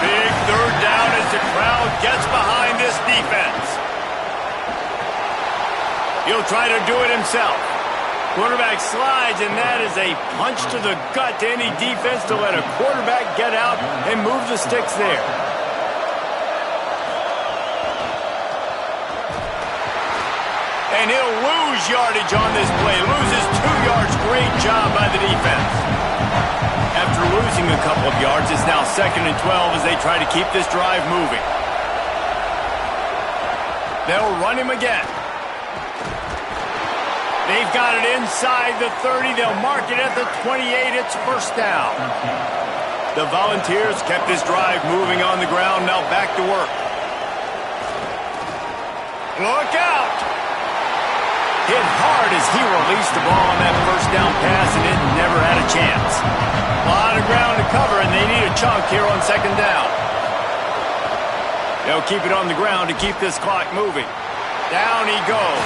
Big 3rd down as the crowd gets behind this defense. He'll try to do it himself. Quarterback slides, and that is a punch to the gut to any defense to let a quarterback get out and move the sticks there. And he'll lose yardage on this play. Loses 2 yards. Great job by the defense. After losing a couple of yards, it's now 2nd and 12 as they try to keep this drive moving. They'll run him again. They've got it inside the 30. They'll mark it at the 28. It's first down. The Volunteers kept this drive moving on the ground. Now back to work. Look out! Hit hard as he released the ball on that first down pass, and it never had a chance. A lot of ground to cover, and they need a chunk here on 2nd down. They'll keep it on the ground to keep this clock moving. Down he goes.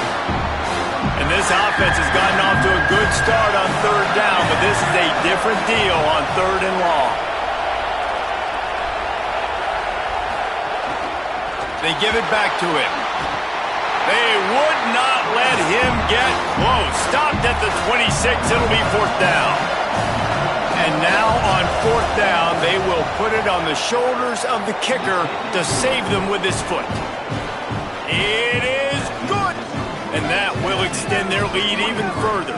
And this offense has gotten off to a good start on 3rd down, but this is a different deal on 3rd and long. They give it back to him. They would not let him get close. Stopped at the 26. It'll be 4th down. And now on 4th down, they will put it on the shoulders of the kicker to save them with his foot. It is good. And that will extend their lead even further.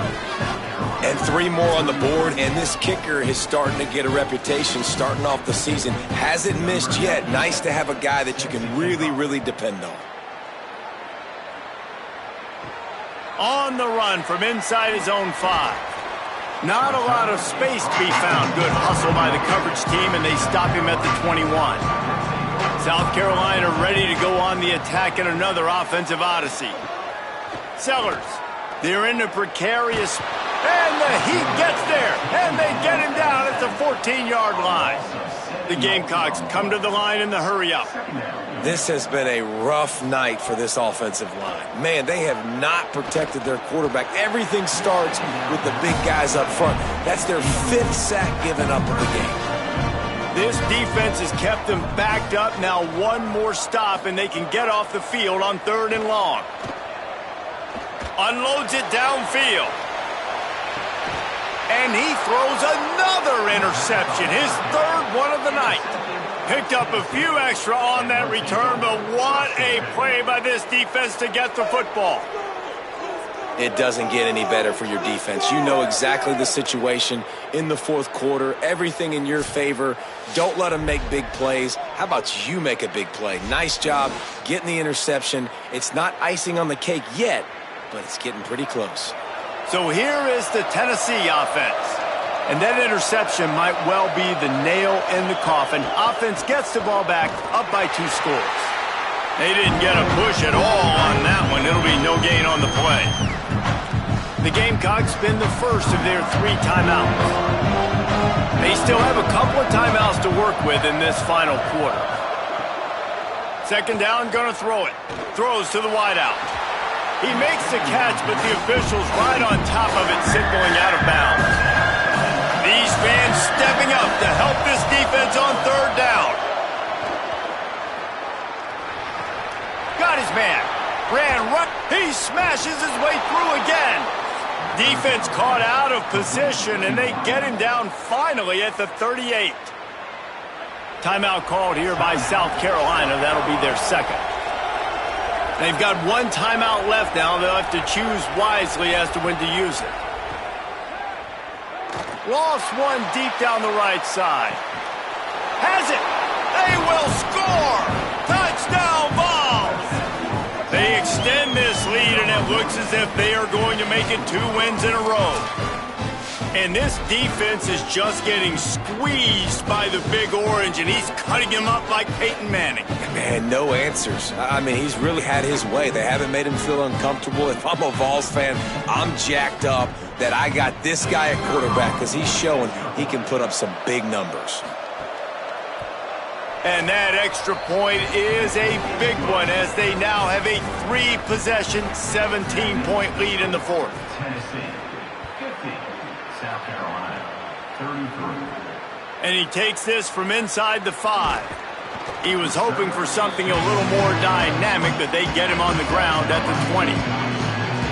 And 3 more on the board, and this kicker is starting to get a reputation starting off the season. Hasn't missed yet. Nice to have a guy that you can really, really depend on. On the run from inside his own 5. Not a lot of space to be found. Good hustle by the coverage team, and they stop him at the 21. South Carolina ready to go on the attack in another offensive odyssey. Sellers, they're in a precarious, and the Heat gets there, and they get him down at the 14-yard line. The Gamecocks come to the line in the hurry-up. This has been a rough night for this offensive line. Man, they have not protected their quarterback. Everything starts with the big guys up front. That's their 5th sack given up in the game. This defense has kept them backed up. Now 1 more stop, and they can get off the field on 3rd and long. Unloads it downfield. And he throws another interception, his 3rd one of the night. Picked up a few extra on that return, but what a play by this defense to get the football. It doesn't get any better for your defense. You know exactly the situation in the 4th quarter, everything in your favor. Don't let them make big plays. How about you make a big play? Nice job getting the interception. It's not icing on the cake yet, but it's getting pretty close. So here is the Tennessee offense. And that interception might well be the nail in the coffin. Offense gets the ball back, up by 2 scores. They didn't get a push at all on that one. It'll be no gain on the play. The Gamecocks spin the first of their 3 timeouts. They still have a couple of timeouts to work with in this final quarter. 2nd down, gonna throw it. Throws to the wideout. He makes the catch, but the officials right on top of it, signaling out of bounds. These fans stepping up to help this defense on 3rd down. Got his man. Ran right. He smashes his way through again. Defense caught out of position, and they get him down finally at the 38. Timeout called here by South Carolina. That'll be their 2nd. They've got 1 timeout left now. They'll have to choose wisely as to when to use it. Lost 1 deep down the right side. Has it. They will score. Touchdown Vols. They extend this lead, and it looks as if they are going to make it 2 wins in a row. And this defense is just getting squeezed by the Big Orange, and he's cutting him up like Peyton Manning. Man, no answers. I mean, he's really had his way. They haven't made him feel uncomfortable. If I'm a Vols fan, I'm jacked up that I got this guy at quarterback because he's showing he can put up some big numbers. And that extra point is a big one as they now have a 3-possession, 17-point lead in the 4th. Tennessee, 50. South Carolina, 33. And he takes this from inside the 5. He was hoping for something a little more dynamic, but they get him on the ground at the 20.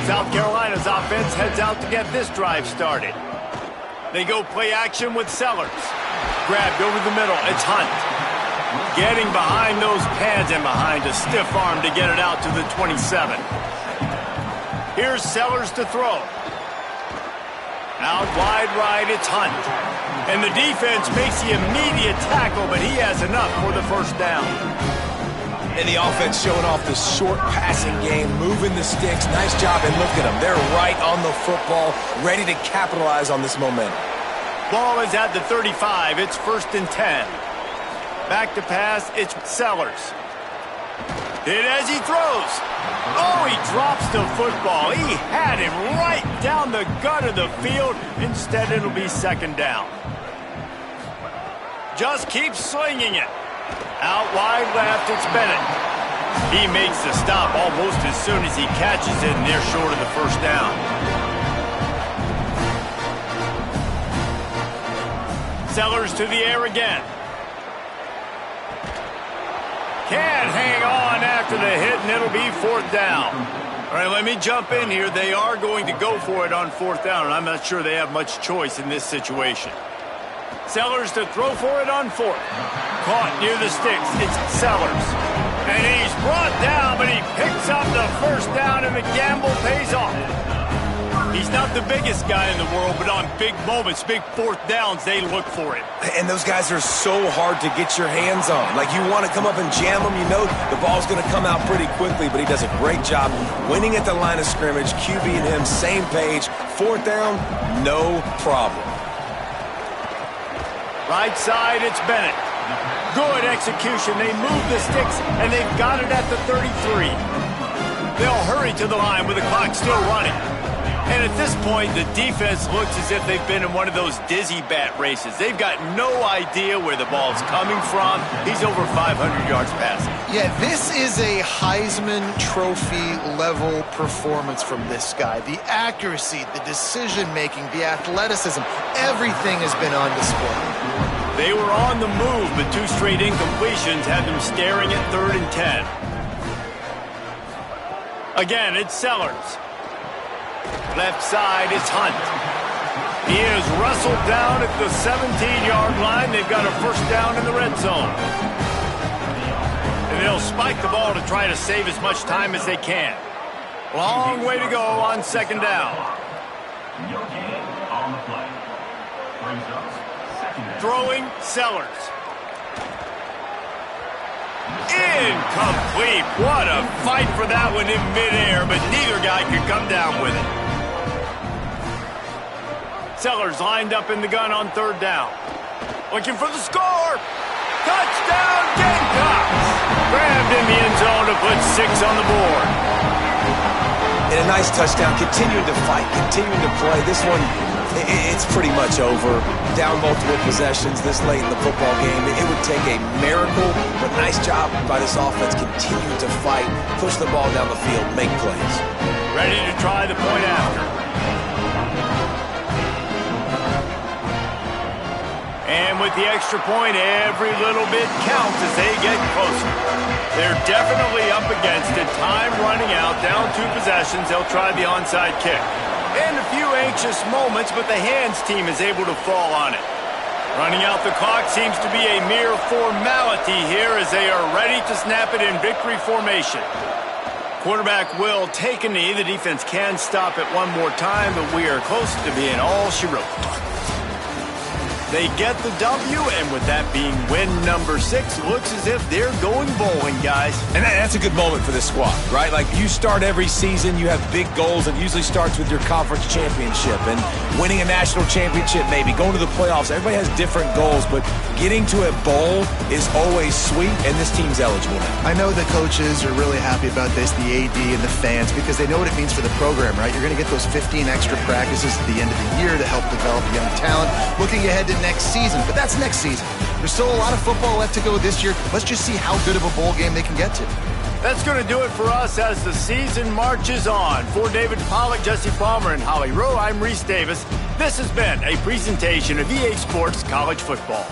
South Carolina's offense heads out to get this drive started. They go play action with Sellers. Grabbed over the middle. It's Hunt. Getting behind those pads and behind a stiff arm to get it out to the 27. Here's Sellers to throw. Out wide right, it's Hunt. And the defense makes the immediate tackle, but he has enough for the first down. And the offense showing off the short passing game, moving the sticks. Nice job, and look at them. They're right on the football, ready to capitalize on this momentum. Ball is at the 35. It's 1st and 10. Back to pass, it's Sellers. Hit as he throws. Oh, he drops the football. He had him right down the gut of the field. Instead, it'll be 2nd down. Just keep slinging it. Out wide left, it's Bennett. He makes the stop almost as soon as he catches it, and they're short of the 1st down. Sellers to the air again. Can't hang on after the hit, and it'll be 4th down. All right, let me jump in here. They are going to go for it on 4th down, and I'm not sure they have much choice in this situation. Sellers to throw for it on 4th. Caught near the sticks. It's Sellers. And he's brought down, but he picks up the 1st down, and the gamble pays off. He's not the biggest guy in the world, but on big moments, big 4th downs, they look for it. And those guys are so hard to get your hands on. Like, you want to come up and jam them, you know the ball's going to come out pretty quickly, but he does a great job winning at the line of scrimmage. QB and him, same page. 4th down, no problem. Right side, it's Bennett. Good execution. They move the sticks, and they've got it at the 33. They'll hurry to the line with the clock still running. And at this point, the defense looks as if they've been in one of those dizzy bat races. They've got no idea where the ball's coming from. He's over 500 yards passing. Yeah, this is a Heisman Trophy level performance from this guy. The accuracy, the decision-making, the athleticism, everything has been on display. They were on the move, but 2 straight incompletions had them staring at 3rd and 10. Again, it's Sellers. Left side is Hunt. He is wrestled down at the 17-yard line. They've got a 1st down in the red zone. And they'll spike the ball to try to save as much time as they can. Long way to go on 2nd down. No gain on the play. Brings up 2nd down. Throwing Sellers. Incomplete. What a fight for that one in midair, but neither guy could come down with it. Sellers lined up in the gun on 3rd down. Looking for the score. Touchdown, Gamecocks. Grabbed in the end zone to put 6 on the board. And a nice touchdown, continuing to fight, continuing to play. This one, it's pretty much over. Down multiple possessions this late in the football game. It would take a miracle, but nice job by this offense continuing to fight, push the ball down the field, make plays. Ready to try the point after. And with the extra point, every little bit counts as they get closer. They're definitely up against it. Time running out, down 2 possessions. They'll try the onside kick. And a few anxious moments, but the hands team is able to fall on it. Running out the clock seems to be a mere formality here as they are ready to snap it in victory formation. Quarterback will take a knee. The defense can stop it one more time, but we are close to being all she wrote. They get the W, and with that being win number 6, looks as if they're going bowling, guys. And that's a good moment for this squad, right? Like, you start every season, you have big goals. It usually starts with your conference championship and winning a national championship, maybe going to the playoffs. Everybody has different goals, but getting to a bowl is always sweet, and this team's eligible now. I know the coaches are really happy about this, the AD and the fans, because they know what it means for the program, right? You're going to get those 15 extra practices at the end of the year to help develop young talent. Looking ahead to next season, but that's next season. There's still a lot of football left to go this year. Let's just see how good of a bowl game they can get to. That's going to do it for us as the season marches on. For David Pollack, Jesse Palmer, and Holly Rowe, I'm Reese Davis. This has been a presentation of EA Sports College Football.